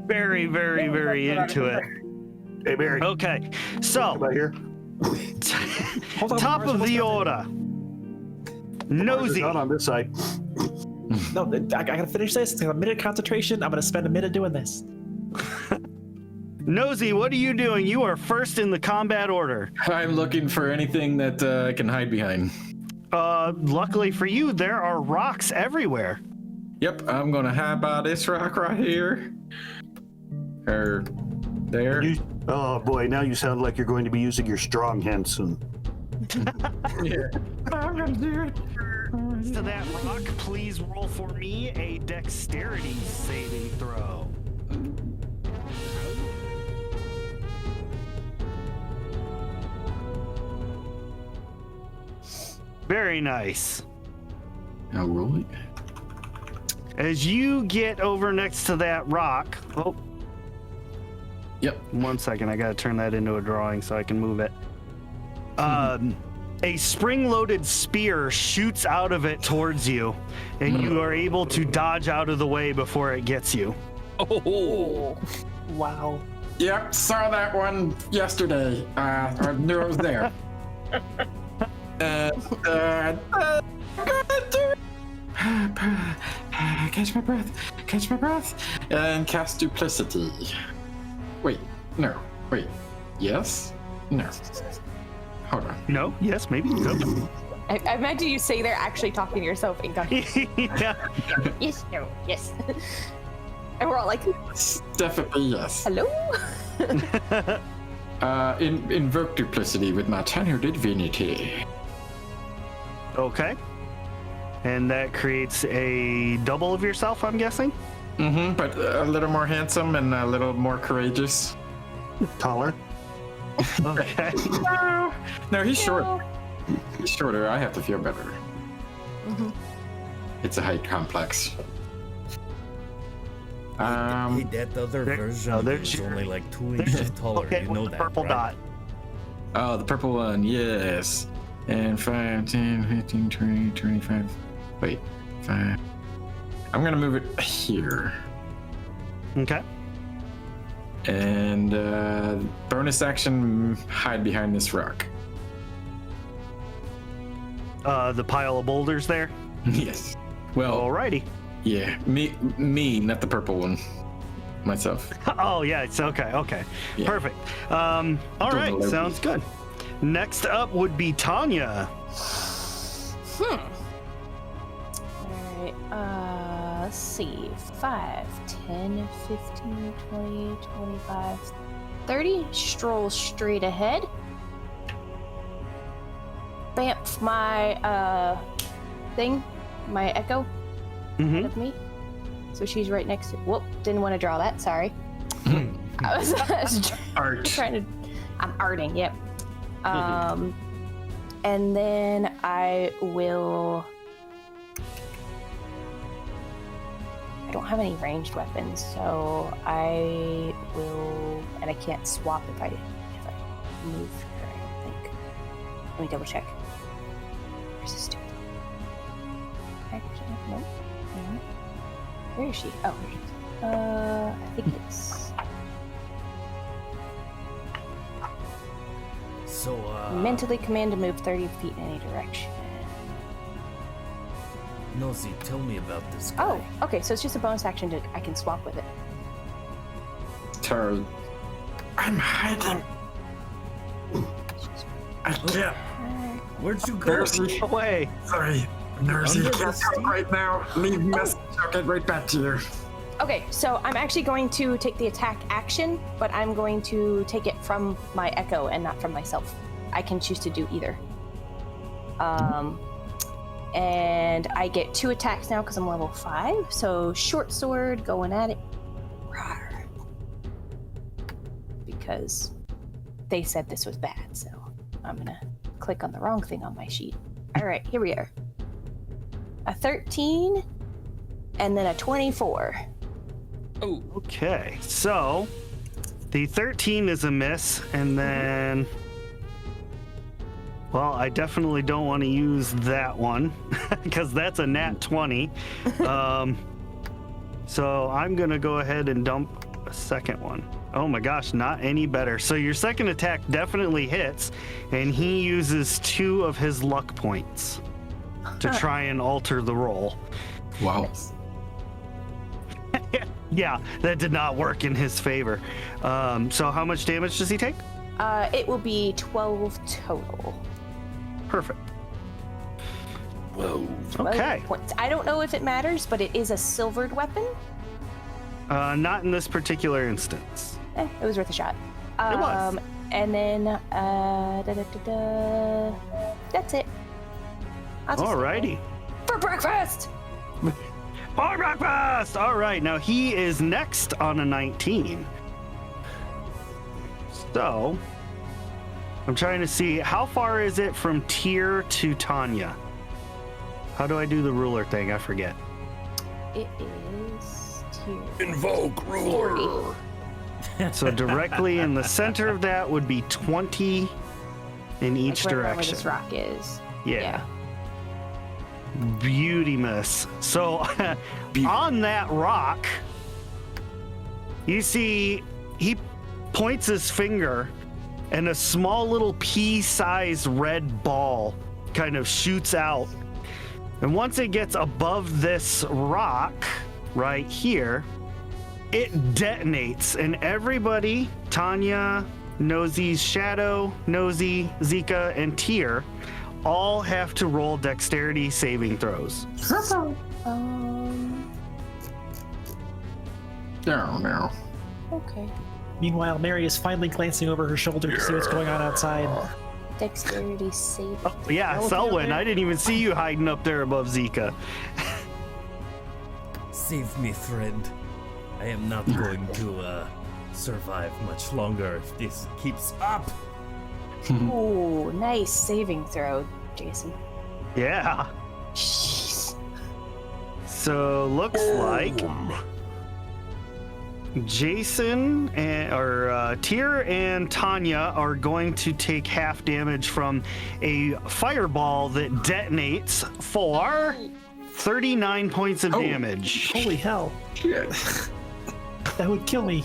very, very, very into it. Hey, Mary, Okay, so come out here. Hold on, top bars of almost the melted. order. Nosy. Not on this side. No, I gotta finish this. It's a minute concentration. I'm gonna spend a minute doing this. Nosy, what are you doing? You are first in the combat order. I'm looking for anything that I can hide behind. Luckily for you, there are rocks everywhere. Yep, I'm gonna hide by this rock right here. Or there. Oh boy, now you sound like you're going to be using your strong hand soon. Yeah. I'm gonna do it. To that rock, please roll for me a dexterity saving throw. Very nice. All right. As you get over next to that rock, oh, Yep. 1 second, I gotta turn that into a drawing so I can move it. A spring-loaded spear shoots out of it towards you, and you are able to dodge out of the way before it gets you. Oh, Wow. Yep, saw that one yesterday. I knew it was there. Catch my breath, and cast duplicity. Wait, no, wait, yes, no. Hold on. No? Yes? Maybe? No? I imagine you say they're actually talking to yourself in Yeah. yes, no, yes. And we're all like, Definitely yes. hello? Invoke duplicity with my tenured divinity. Okay. And that creates a double of yourself, I'm guessing? Mm-hmm, but a little more handsome and a little more courageous. Taller. Okay. No, he's short. He's shorter. I have to feel better. Mhm. It's a height complex. Hey, that other version there's is your- only like 2 inches taller. Okay, You with know the that, purple right? dot. Oh, the purple one, yes. And 5, 10, 15, 20, 25. Wait, 5. I'm gonna move it here. Okay. And bonus action, hide behind this rock. The pile of boulders there. Yes. Well, Alrighty. yeah, me, not the purple one. Myself. Oh yeah, it's okay. Okay. Yeah. Perfect. All right, Doing the sounds good. Next up would be Tanya. Alright, let's see. 5, 10, 15, 20, 25, 30. Stroll straight ahead. Bamf my thing, my echo Mm-hmm. of me. So she's right next to. Whoop! Didn't want to draw that. Sorry. I was Art. trying to. I'm arting. Yep. And then I will. I don't have any ranged weapons, so I will, and I can't swap if I move her. I don't think. Let me double check. Where's this stupid? Actually, nope. No. Where is she? Oh, here she is. I think it's So, mentally command to move 30 feet in any direction. Nosy, tell me about this guy. Oh, okay. So it's just a bonus action to I can swap with it. Tara. I'm hiding. I can't. Where'd you go? Mercy. Away. Sorry. Mercy, Under I the can't steam? talk right now. Leave message. I'll get right back to you. Okay, so I'm actually going to take the attack action, but I'm going to take it from my echo and not from myself. I can choose to do either. And I get 2 attacks now because I'm level 5. So short sword going at it. Rawr. Because they said this was bad, so I'm gonna click on the wrong thing on my sheet. All right, here we are. A 13 and then a 24. Okay, so the 13 is a miss, and then, well, I definitely don't want to use that one because that's a nat 20. So I'm gonna go ahead and dump a second one. Oh my gosh, not any better. So your second attack definitely hits, and he uses 2 of his luck points to try and alter the roll. Wow. Yeah, that did not work in his favor. So how much damage does he take? It will be 12 total. Perfect. 12. Okay. Points. I don't know if it matters, but it is a silvered weapon. Not in this particular instance. It was worth a shot. It was. And then, that's it. I'll just Alrighty. for breakfast. For breakfast! All right, now he is next on a 19. So, I'm trying to see, how far is it from Tyr to Tanya? How do I do the ruler thing? I forget. It is tier Invoke ruler. 40. So directly in the center of that would be 20 in each Like right around where direction. this rock is. Yeah. Beauty miss. So on that rock, you see he points his finger and a small little pea-sized red ball kind of shoots out. And once it gets above this rock right here, it detonates, and everybody, Tanya, Nosy's Shadow, Nosy, Zika, and Tyr, all have to roll dexterity saving throws. No. Okay. Meanwhile, Mary is finally glancing over her shoulder to see what's going on outside. Dexterity save. Oh, yeah, Selwyn, I didn't even see you hiding up there above Zika. Save me, friend. I am not going to survive much longer if this keeps up. Ooh, nice saving throw, Jason. Yeah. Jeez. So looks like Jason and Tyr and Tanya are going to take half damage from a fireball that detonates for 39 points of damage. Holy hell. That would kill me.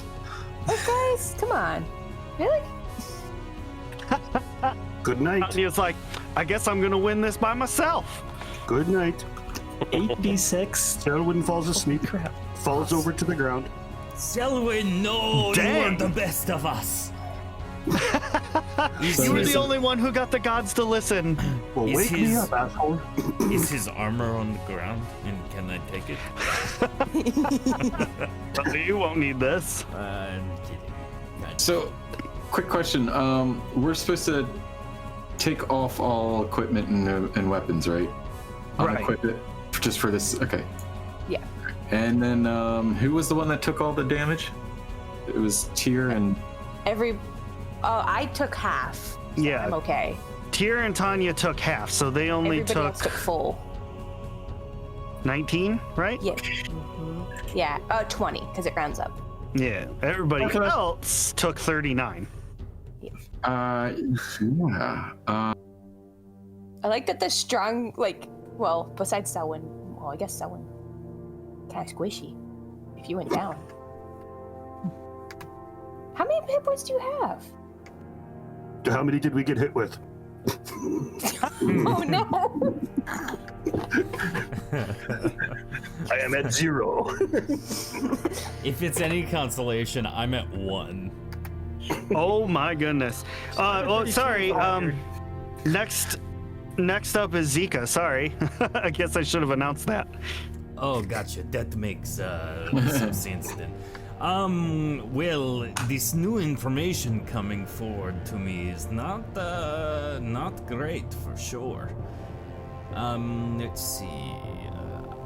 Oh, guys, come on. Really? Good night. Tanya's like, I guess I'm gonna win this by myself. Good night. 8d6. Selwyn falls asleep, Crap. falls over to the ground. Selwyn, no, you Dang. are the best of us. You were the only one who got the gods to listen. Well, Is wake me his- up, asshole. Is his armor on the ground, and can I take it? You won't need this. I'm kidding. So, quick question. We're supposed to take off all equipment and weapons, right? Right. Unequip it just for this. Okay. Yeah. And then who was the one that took all the damage? It was Tyr and I took half. So Yeah. I'm okay. Tyr and Tanya took half, so they only Everybody took else took full. 19, right? Yeah. Yeah. 20, because it rounds up. Yeah. Everybody Okay. else took 39. yeah. I like that the strong, besides Selwyn, I guess Selwyn kind of squishy if you went down. How many hit points do you have? How many did we get hit with? Oh no! I am at 0. If it's any consolation, I'm at 1. Oh my goodness. Sorry. Next up is Zika. Sorry. I guess I should have announced that. Oh, gotcha. That makes some sense then. Well, this new information coming forward to me is not great for sure. Let's see.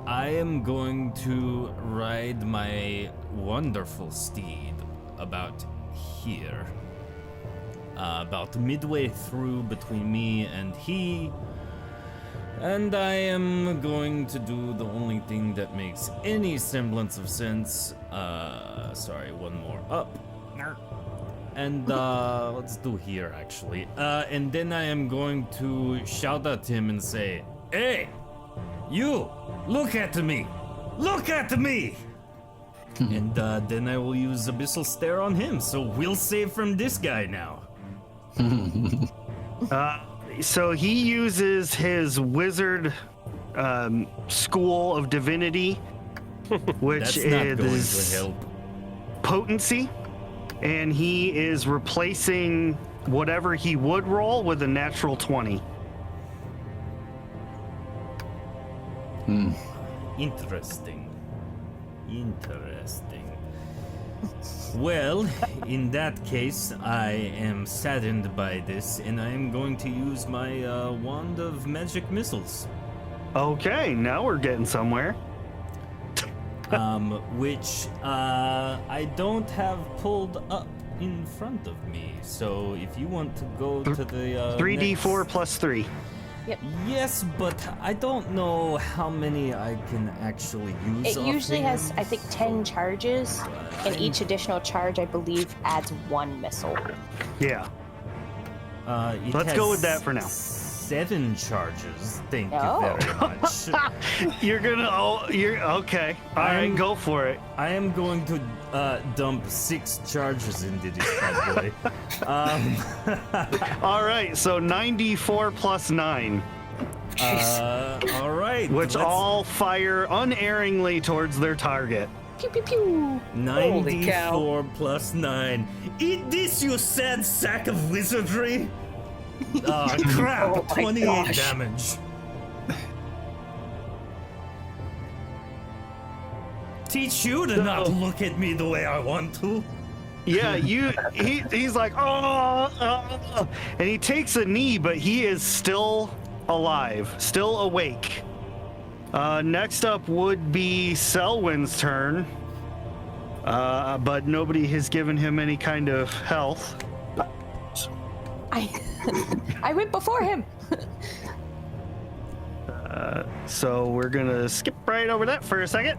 I am going to ride my wonderful steed about here. About midway through between me and he. And I am going to do the only thing that makes any semblance of sense. Sorry, one more up. And let's do here actually. And then I am going to shout at him and say, "Hey, you, look at me! Look at me!" And then I will use Abyssal Stare on him, so we'll save from this guy now. So he uses his wizard school of divinity, which That's not going is to help. potency, and he is replacing whatever he would roll with a natural 20. Interesting. Well, in that case, I am saddened by this, and I am going to use my wand of magic missiles, Okay, now we're getting somewhere. which I don't have pulled up in front of me. So if you want to go to the 3d4 next- plus 3. Yes, but I don't know how many I can actually use. It usually has, offhand. I think, 10 charges, and each additional charge, I believe, adds 1 missile. Yeah. It Let's go has with that for now. 7 charges. Thank Oh. you very much. You're okay. All right, go for it. I am going to dump 6 charges into this bad boy. All right, so 94 plus 9, All right. which let's- all fire unerringly towards their target. Pew pew pew! 94 plus 9. Eat this, you sad sack of wizardry! Oh, crap! Oh my 28 gosh. damage. Teach you to not look at me the way I want to. Yeah, he's like, oh, and he takes a knee, but he is still alive, still awake. Next up would be Selwyn's turn. but nobody has given him any kind of health. I went before him. So we're gonna skip right over that for a second.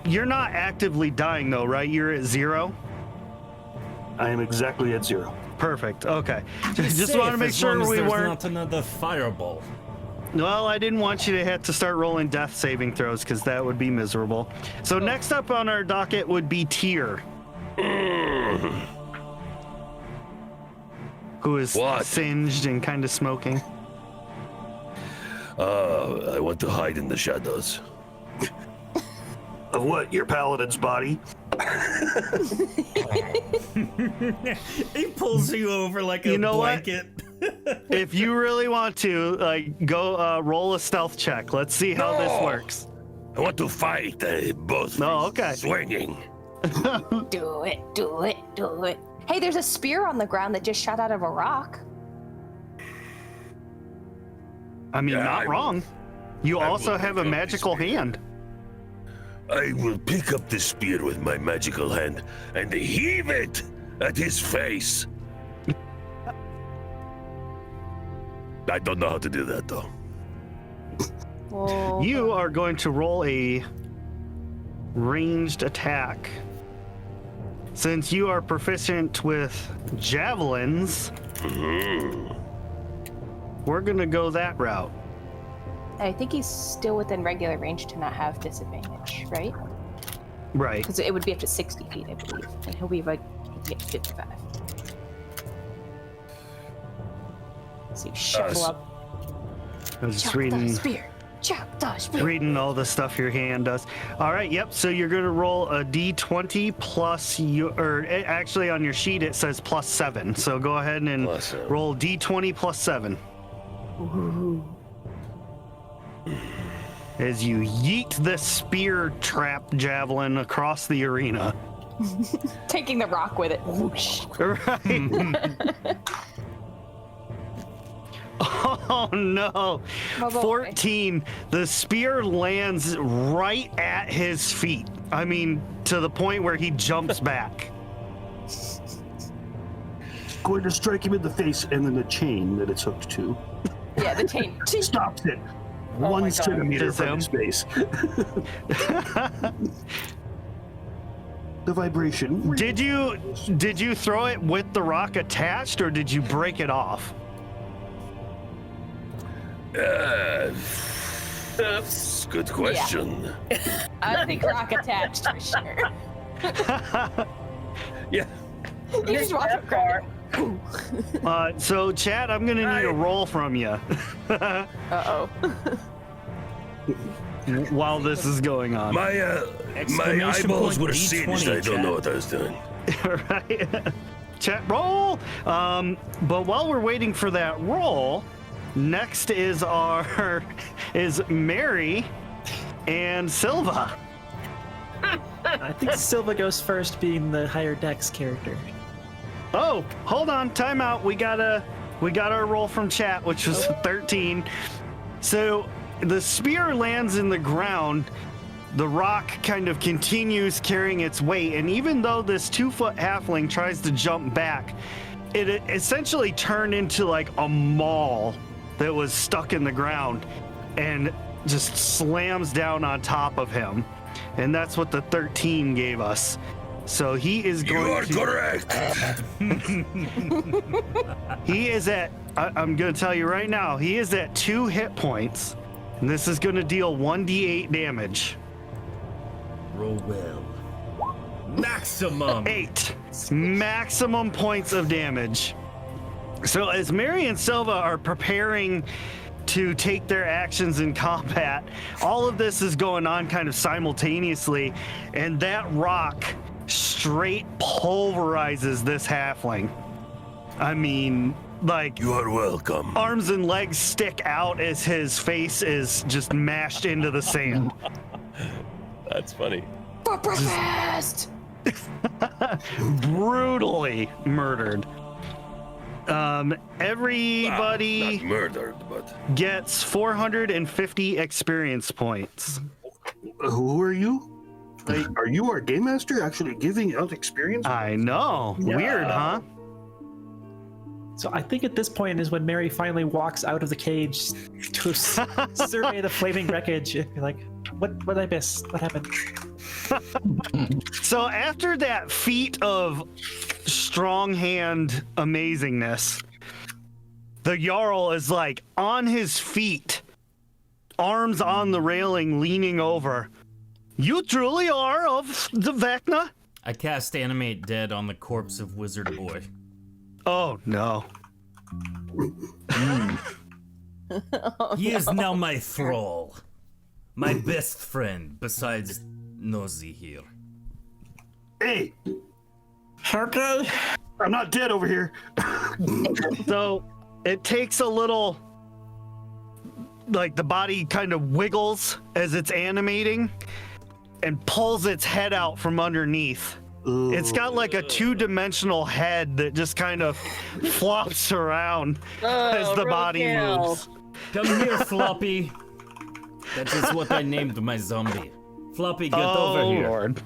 You're not actively dying though, right? You're at 0. I am exactly at 0. Perfect. Okay. Be Just safe want to make as long sure as we there's weren't. not another fireball. Well, I didn't want you to have to start rolling death saving throws because that would be miserable. So next up on our docket would be Tyr, who is What? singed and kind of smoking. I want to hide in the shadows. Of what? Your paladin's body? He pulls you over like a You know what? blanket. If you really want to, go roll a stealth check. Let's see how this No. works. I want to fight both. Oh, okay. Swinging. Do it, do it, do it. Hey, there's a spear on the ground that just shot out of a rock. I mean, Yeah, not I will- wrong. You I also will have a pick up magical this spear. hand. I will pick up the spear with my magical hand and heave it at his face. I don't know how to do that though. Well, You are going to roll a ranged attack. Since you are proficient with javelins, we're gonna go that route. I think he's still within regular range to not have disadvantage, right? Right. Because it would be up to 60 feet, I believe, and he'll be like he'd get 55. So you shovel up, I was just chop the reading spear, chop the spear. reading all the stuff your hand does. All right, yep. So you're gonna roll a d20 plus actually on your sheet it says +7. So go ahead and +7. roll d20 +7. Ooh. As you yeet the spear trap javelin across the arena. Taking the rock with it. Whoosh. Right. Oh no. Oh, boy. 14. The spear lands right at his feet. I mean, to the point where he jumps back. Going to strike him in the face, and then the chain that it's hooked to Yeah, the chain. stops it. my 1 God. centimeter Just from him? his face. The vibration. Did you throw it with the rock attached or did you break it off? That's a good question. I think rock attached for sure. Yeah. You just watch him grab it. So Chad, I'm gonna need a roll from you Uh-oh. while this is going on. My Exclamation eyeballs point were D20, singed. I don't chat. know what I was doing. Right? Chat roll. But while we're waiting for that roll, next is Mary and Silva. I think Silva goes first, being the higher dex character. Oh, hold on, time out. We got our roll from chat, which was 13. So the spear lands in the ground. The rock kind of continues carrying its weight, and even though this 2-foot halfling tries to jump back, it essentially turned into like a maul that was stuck in the ground and just slams down on top of him. And that's what the 13 gave us. So he is You going are to... correct. He is at, I'm going to tell you right now, he is at 2 hit points. And this is going to deal 1d8 damage. Roll well. Maximum. 8 maximum points of damage. So as Mary and Silva are preparing to take their actions in combat, all of this is going on kind of simultaneously, and that rock straight pulverizes this halfling. I mean, like, You are welcome. arms and legs stick out as his face is just mashed into the sand. That's funny. For breakfast! Brutally murdered. Everybody Not murdered, but gets 450 experience points. Who are you? Wait, are you our game master actually giving out experience? I know. Weird, huh? So I think at this point is when Mary finally walks out of the cage to survey the flaming wreckage. You're like, what did I miss? What happened? So after that feat of strong hand amazingness, the Jarl is like on his feet, arms on the railing, leaning over. You truly are of the Vecna? I cast Animate Dead on the corpse of Wizard Boy. Oh, no. He is now my thrall. My best friend, besides Nosy here. Hey, Okay. I'm not dead over here. So it takes a little, like the body kind of wiggles as it's animating and pulls its head out from underneath. It's got like a two-dimensional head that just kind of flops around as the body moves. Come here, Floppy. That is what I named my zombie. Floppy, get over here. Lord.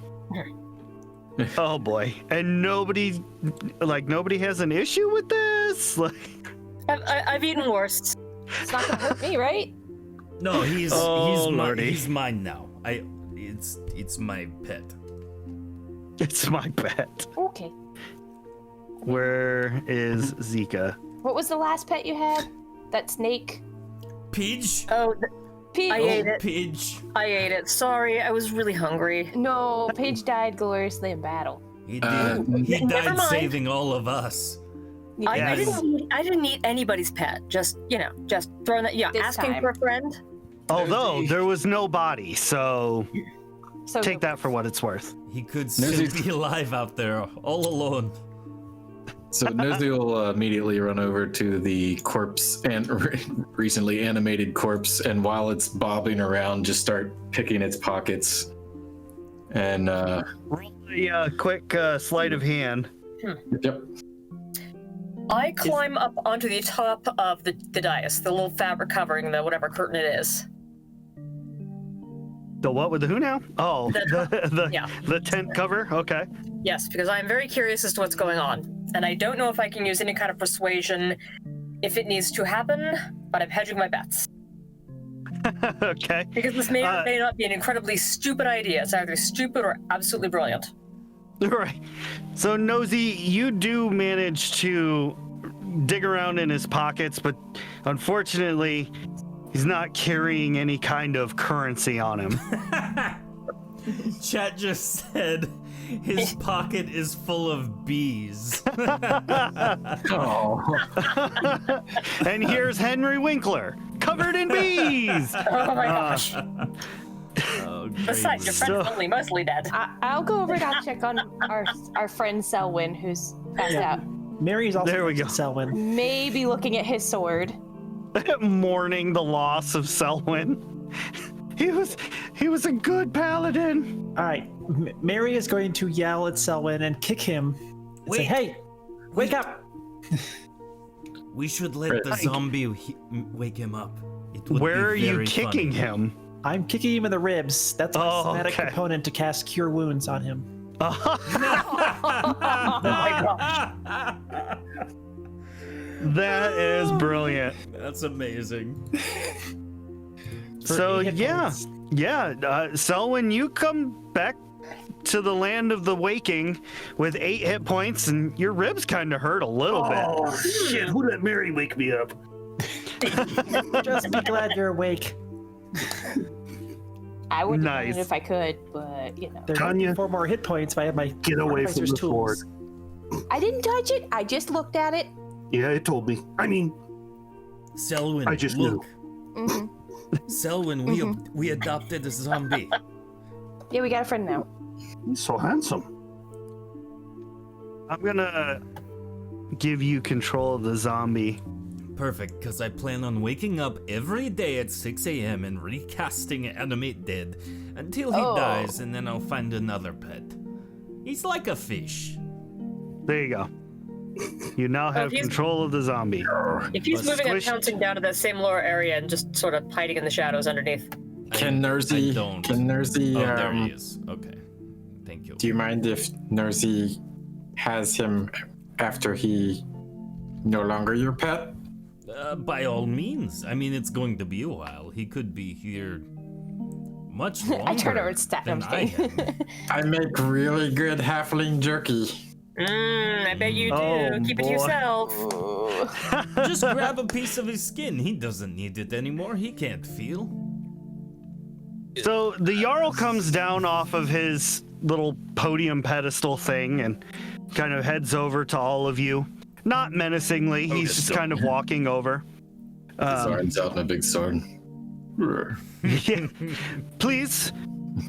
Oh boy. And nobody has an issue with this? Like, I've eaten worse. It's not gonna hurt me, right? No, he's Lordy. he's mine now. It's my pet. it's my pet. Okay. Where is Zika? What was the last pet you had? That snake? Pidge? Oh, Pidge. I ate it. Pidge. I ate it. Sorry, I was really hungry. No, Paige died gloriously in battle. He did. He Never died mind. saving all of us. I Yes. didn't eat anybody's pet. Just throwing that. Yeah, This asking time. for a friend. Although there was no body, so So take that for what it's worth. He could still be alive out there, all alone. So Nosy will immediately run over to the corpse and recently animated corpse, and while it's bobbing around, just start picking its pockets. And Roll a quick sleight of hand. yep, I climb up onto the top of the dais, the little fabric covering the whatever curtain it is. The what with the who now? Oh, Yeah. the tent cover. Okay. Yes, because I'm very curious as to what's going on, and I don't know if I can use any kind of persuasion if it needs to happen, but I'm hedging my bets. Okay. Because this may or may not be an incredibly stupid idea. It's either stupid or absolutely brilliant. Right. So Nosy, you do manage to dig around in his pockets, but unfortunately, he's not carrying any kind of currency on him. Chat just said his pocket is full of bees. And here's Henry Winkler, covered in bees. Oh my gosh. Oh, Besides, your friend's only mostly dead. I'll go over and I'll check on our friend Selwyn, who's passed out. Mary's also There we go. Selwyn. Maybe looking at his sword. Mourning the loss of Selwyn. He was a good paladin. All right, Mary is going to yell at Selwyn and kick him. And say, Wait. hey, wake up! We should let the zombie wake him up. It would Where be are you very kicking funny. him? I'm kicking him in the ribs. That's my Oh, somatic okay. component to cast Cure Wounds on him. Oh my gosh. That is brilliant. That's amazing. So 8 hit yeah, points. Selwyn, you come back to the land of the waking with 8 hit points, and your ribs kind of hurt a little Oh shit! Who let Mary wake me up? Just be glad you're awake. I would Nice. do it if I could, but you know. There's Tanya, 4 more hit points if I have my Get away from Artificer's the tools. sword. I didn't touch it. I just looked at it. Yeah, it told me. I mean, Selwyn, I just look. hmm Selwyn, we adopted a zombie. Yeah, we got a friend now. he's so handsome. I'm gonna give you control of the zombie. Perfect, because I plan on waking up every day at 6 a.m. and recasting Animate Dead until he Oh. dies, and then I'll find another pet. He's like a fish. There you go. You now have he's- control of the zombie. If he's But moving and squish- pouncing down to that same lower area and just sort of hiding in the shadows underneath. can Nosy I don't. can Nosy Oh, there he is. Okay. Thank you. Do you mind if Nosy has him after he no longer your pet? By all means. I mean, it's going to be a while. He could be here much longer. I turn over and stat him. than I am. I make really good halfling jerky. I bet you do. Oh, Keep it to boy. yourself. Just grab a piece of his skin. He doesn't need it anymore. He can't feel. So the Jarl comes down off of his little podium pedestal thing and kind of heads over to all of you. Not menacingly, he's just kind of walking over. Sword's out in a big sword. Yeah. Please,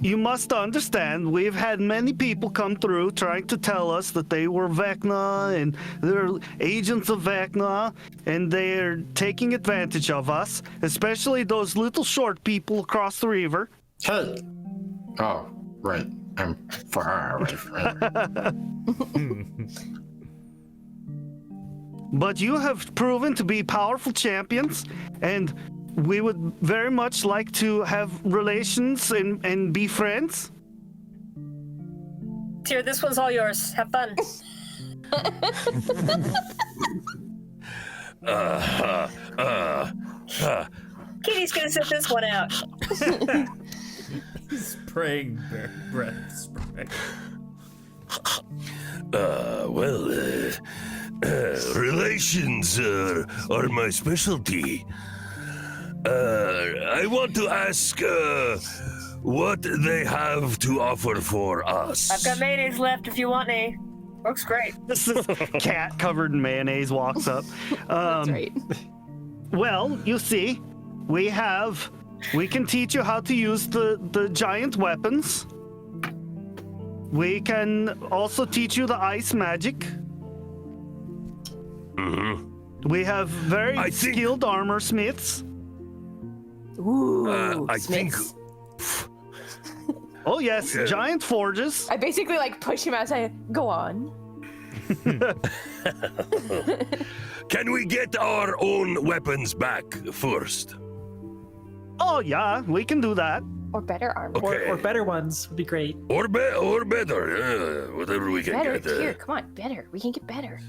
you must understand, we've had many people come through trying to tell us that they were Vecna and they're agents of Vecna, and they're taking advantage of us, especially those little short people across the river. Hey! Oh, right. I'm far away from it. But you have proven to be powerful champions, and we would very much like to have relations and be friends. Tyr, this one's all yours. Have fun. Kitty's gonna sit this one out. Spraying breath spray. Relations are my specialty. I want to ask what they have to offer for us. I've got mayonnaise left if you want any. Works great. This cat covered in mayonnaise walks up. That's right. Well, you see, we can teach you how to use the giant weapons. We can also teach you the ice magic. Mm-hmm. We have very skilled armor smiths. Ooh, I think. Smiths. Oh yes, giant forges. I basically like push him outside. Go on. Can we get our own weapons back first? Oh yeah, we can do that. Or better armor. Okay. Or better ones would be great. Or better, whatever we can Better. get. Here, come on, better. We can get better.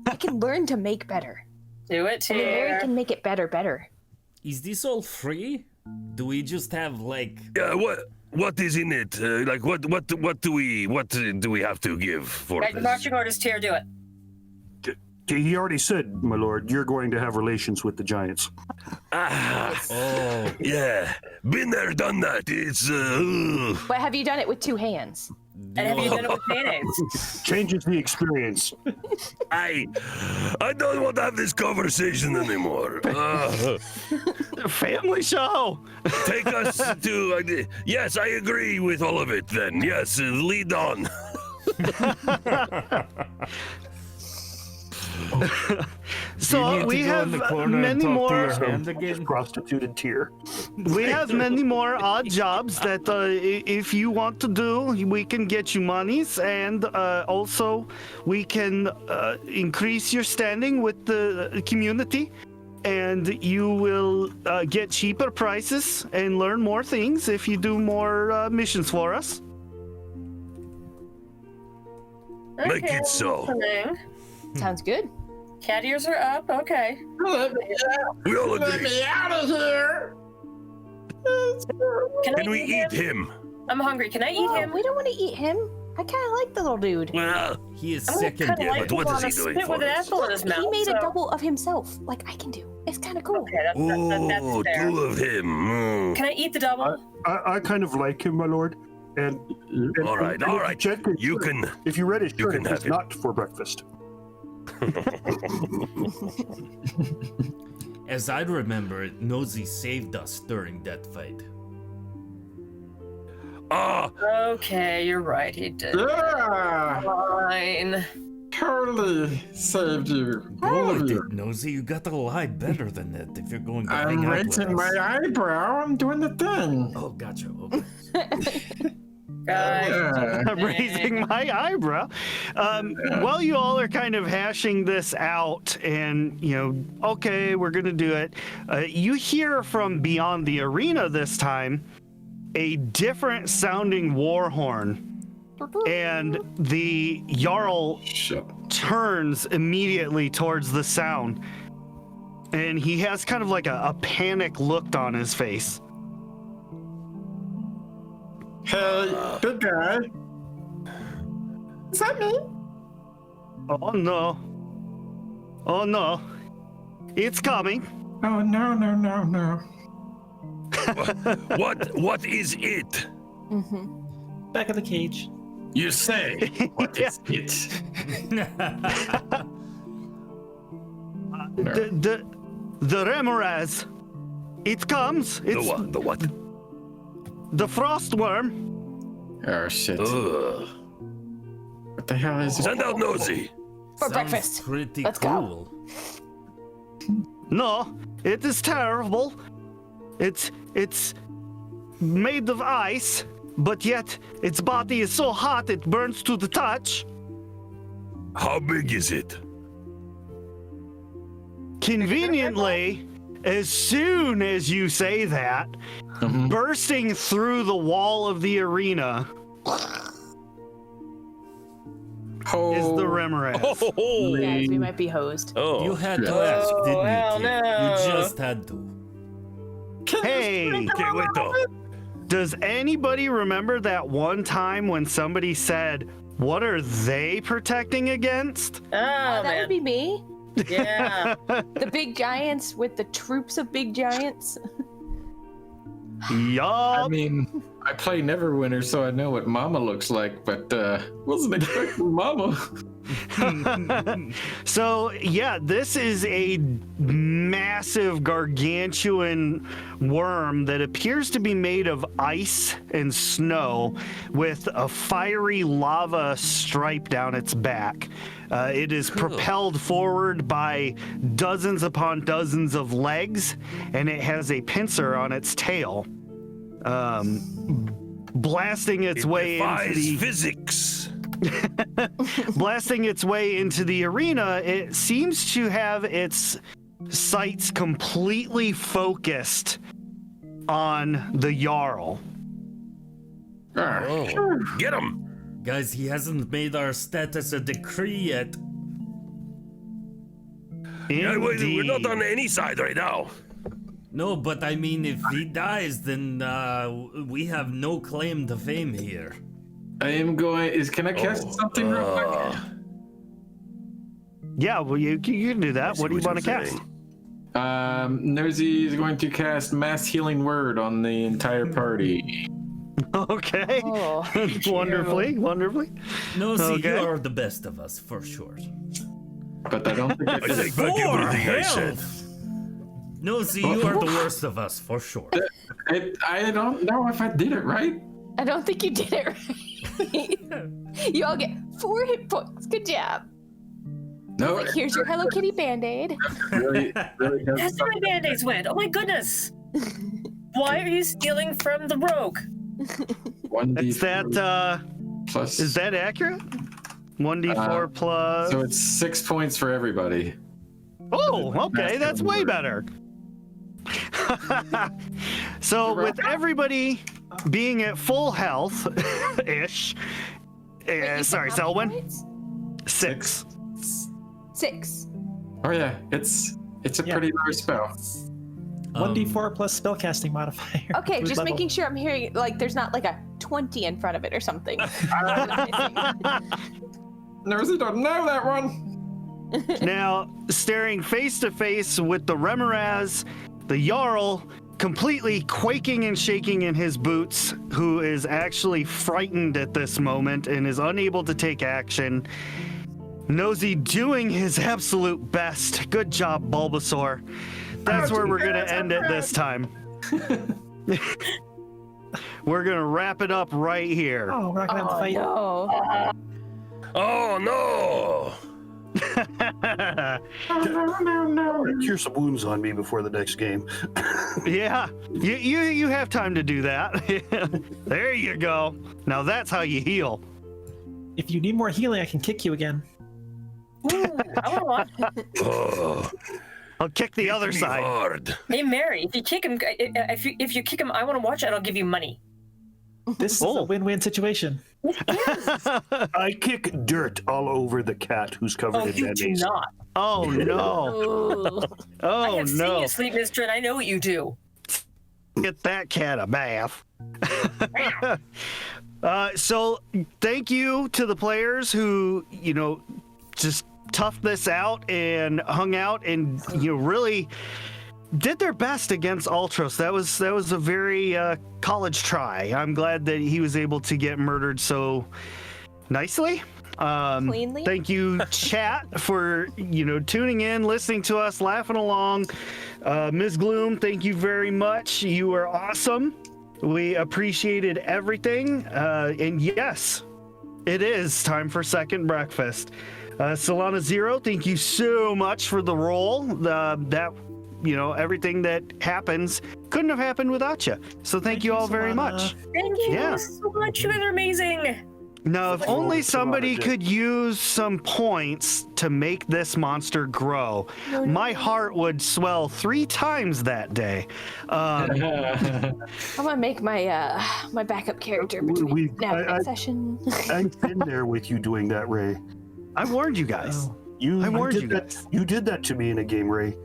I can learn to make better. Do it, I mean, Mary Tyr. can make it better. Is this all free? Do we just have like? Yeah, what is in it? Like what do we have to give for Right, this? marching orders, Tyr, do it. He already said, my lord, you're going to have relations with the giants. Oh, Yeah, been there, done that. It's But have you done it with two hands? And have you done it with mayonnaise? Changes the experience. I don't want to have this conversation anymore. Family show. Take us to. Yes, I agree with all of it. Then yes, lead on. So we have many more. Prostituted tier. We have many more odd jobs that if you want to do, we can get you monies, and also we can increase your standing with the community, and you will get cheaper prices and learn more things if you do more missions for us. Make it so. Listening. Sounds good. Cat ears are up. Okay. We all agree. out of here! Can we eat him? I'm hungry. Can I eat No, him? we don't want to eat him. I kind of like the little dude. Well, he is I'm second. kind of yeah, like but what him is on he a doing spit for with an us? apple in his mouth. He made so... a double of himself, like I can do. It's kind of cool. Okay, that's Oh, fair. two of him. Mm. Can I eat the double? I kind of like him, my lord. And All right, and all if right. Check his You shirt, can. If you read his you shirt, can it's have him. not for breakfast. As I remember it, Nosy saved us during that fight. Ah, Okay, you're right. He did. Yeah! Fine. Totally saved you. All Boy, of you. did Nosy, you got to lie better than that if you're going to I'm hang out with raising my us. eyebrow. I'm doing the thing. Oh, gotcha. Okay. Guys. Yeah. I'm raising my eyebrow. While you all are kind of hashing this out and, okay, we're going to do it, you hear from beyond the arena this time a different sounding war horn and the Jarl Shut. turns immediately towards the sound, and he has kind of like a panic look on his face. Hey, big guy. Is that me? Oh no. Oh no. It's coming. Oh, no, no, no, no. What is it? Back of the cage. You say, what is it? The Remoraz. It comes. It's The what? the frost worm. Oh, shit. Ugh. What the hell is it? Send out Nosy. For Sounds breakfast. Pretty Let's go. cool. No, it is terrible. It's made of ice, but yet its body is so hot it burns to the touch. How big is it? Conveniently, as soon as you say that, bursting through the wall of the arena is the Remoraz. Oh, Guys, we might be hosed. oh. You had to ask, didn't hell you, Kid? no. You just had to. Hey, Can't wait though. does anybody remember that one time when somebody said, "What are they protecting against?" Oh, That man. would be me. Yeah. The big giants with the troops of big giants. I Yup. mean, I play Neverwinter, so I know what Mama looks like, but wasn't expecting Mama. So, yeah, this is a massive gargantuan worm that appears to be made of ice and snow with a fiery lava stripe down its back. It is propelled forward by dozens upon dozens of legs, and it has a pincer on its tail, blasting its way into Defies the physics. blasting its way into the arena. It seems to have its sights completely focused on the Jarl. Oh, get him! Guys, he hasn't made our status a decree yet. Yeah, we're not Indeed. on any side right now. No, but I mean, if he dies, then we have no claim to fame here. I am going. Can I cast something real quick? Yeah, well, you can do that. What do you want to cast? Nosy is going to cast Mass Healing Word on the entire party. Okay. Oh, Wonderfully. No, see, Okay. you are the best of us, for sure. But I don't think I I can. take back everything I said. No, see, you are the worst of us, for sure. I don't know if I did it right. I don't think you did it right. You all get 4 hit points. Good job. No, Like, here's your Hello Kitty Band-Aid. really does That's where my band-aids went. Oh my goodness. Why are you stealing from the rogue? 1d4 Is that plus. is that accurate? 1d4 plus. So it's 6 points for everybody. Oh, okay, that's way better. So with everybody being at full health, ish. Wait, you said Sorry, how many Selwyn. points? 6. 6. Oh yeah, it's a Yeah. pretty low spell. 1d4 plus spellcasting modifier. Okay, Who's just level? making sure I'm hearing, like, there's not like a 20 in front of it or something. Nosy don't know that one. Now, staring face to face with the Remoraz, the Jarl, completely quaking and shaking in his boots, who is actually frightened at this moment and is unable to take action. Nosy doing his absolute best. Good job, Bulbasaur. That's where we're going to end it this time. We're going to wrap it up right here. Oh, we're not gonna have to fight. No. Oh no! Cure some wounds on me before the next game. Yeah, you have time to do that. There you go. Now that's how you heal. If you need more healing, I can kick you again. Ooh, I want one. Oh, I'll kick the other me side. hard. Hey, Mary, if you kick him, if you kick him, I want to watch it and I'll give you money. This is a win-win situation. I kick dirt all over the cat who's covered Oh, in you do mayonnaise. not. Oh no! Ooh. I Oh have seen no! you sleep, Mister, and I know what you do. Get that cat a bath. So thank you to the players who, just toughed this out and hung out and, really did their best against Ultros. That was a very college try. I'm glad that he was able to get murdered so nicely. Cleanly. Thank you, chat, for tuning in, listening to us, laughing along. Ms. Gloom, thank you very much. You were awesome. We appreciated everything. And yes, it is time for second breakfast. Solana Zero, thank you so much for the role. Everything that happens couldn't have happened without you. So thank you all very Solana. much. Thank you Yeah. so much. You guys are amazing. Now, if only somebody did. could use some points to make this monster grow, my heart would swell 3 times that day. I'm gonna make my my backup character between now and next session. I've been there with you doing that, Ray. I warned you guys. You I warned did you that. guys. You did that to me in a game, Ray.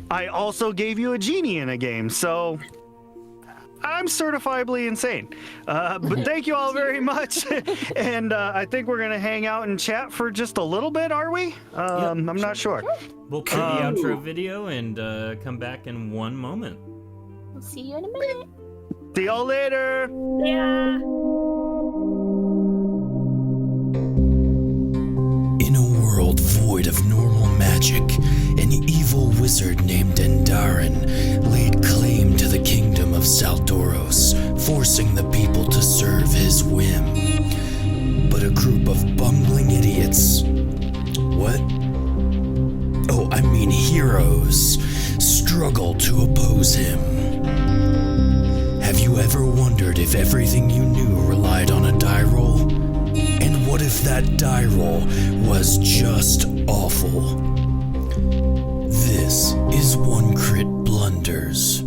I also gave you a genie in a game, so I'm certifiably insane. But thank you all very much. And I think we're going to hang out and chat for just a little bit, are we? I'm not sure. We'll play the outro video and come back in one moment. We'll see you in a minute. See y'all later. Yeah. In a world void of normal magic, an evil wizard named Endaren laid claim to the kingdom of Saldoros, forcing the people to serve his whim. But a group of bungling idiots... What? Oh, I mean heroes, struggle to oppose him. Have you ever wondered if everything you knew relied on a die roll? And what if that die roll was just awful? This is One Crit Blunders.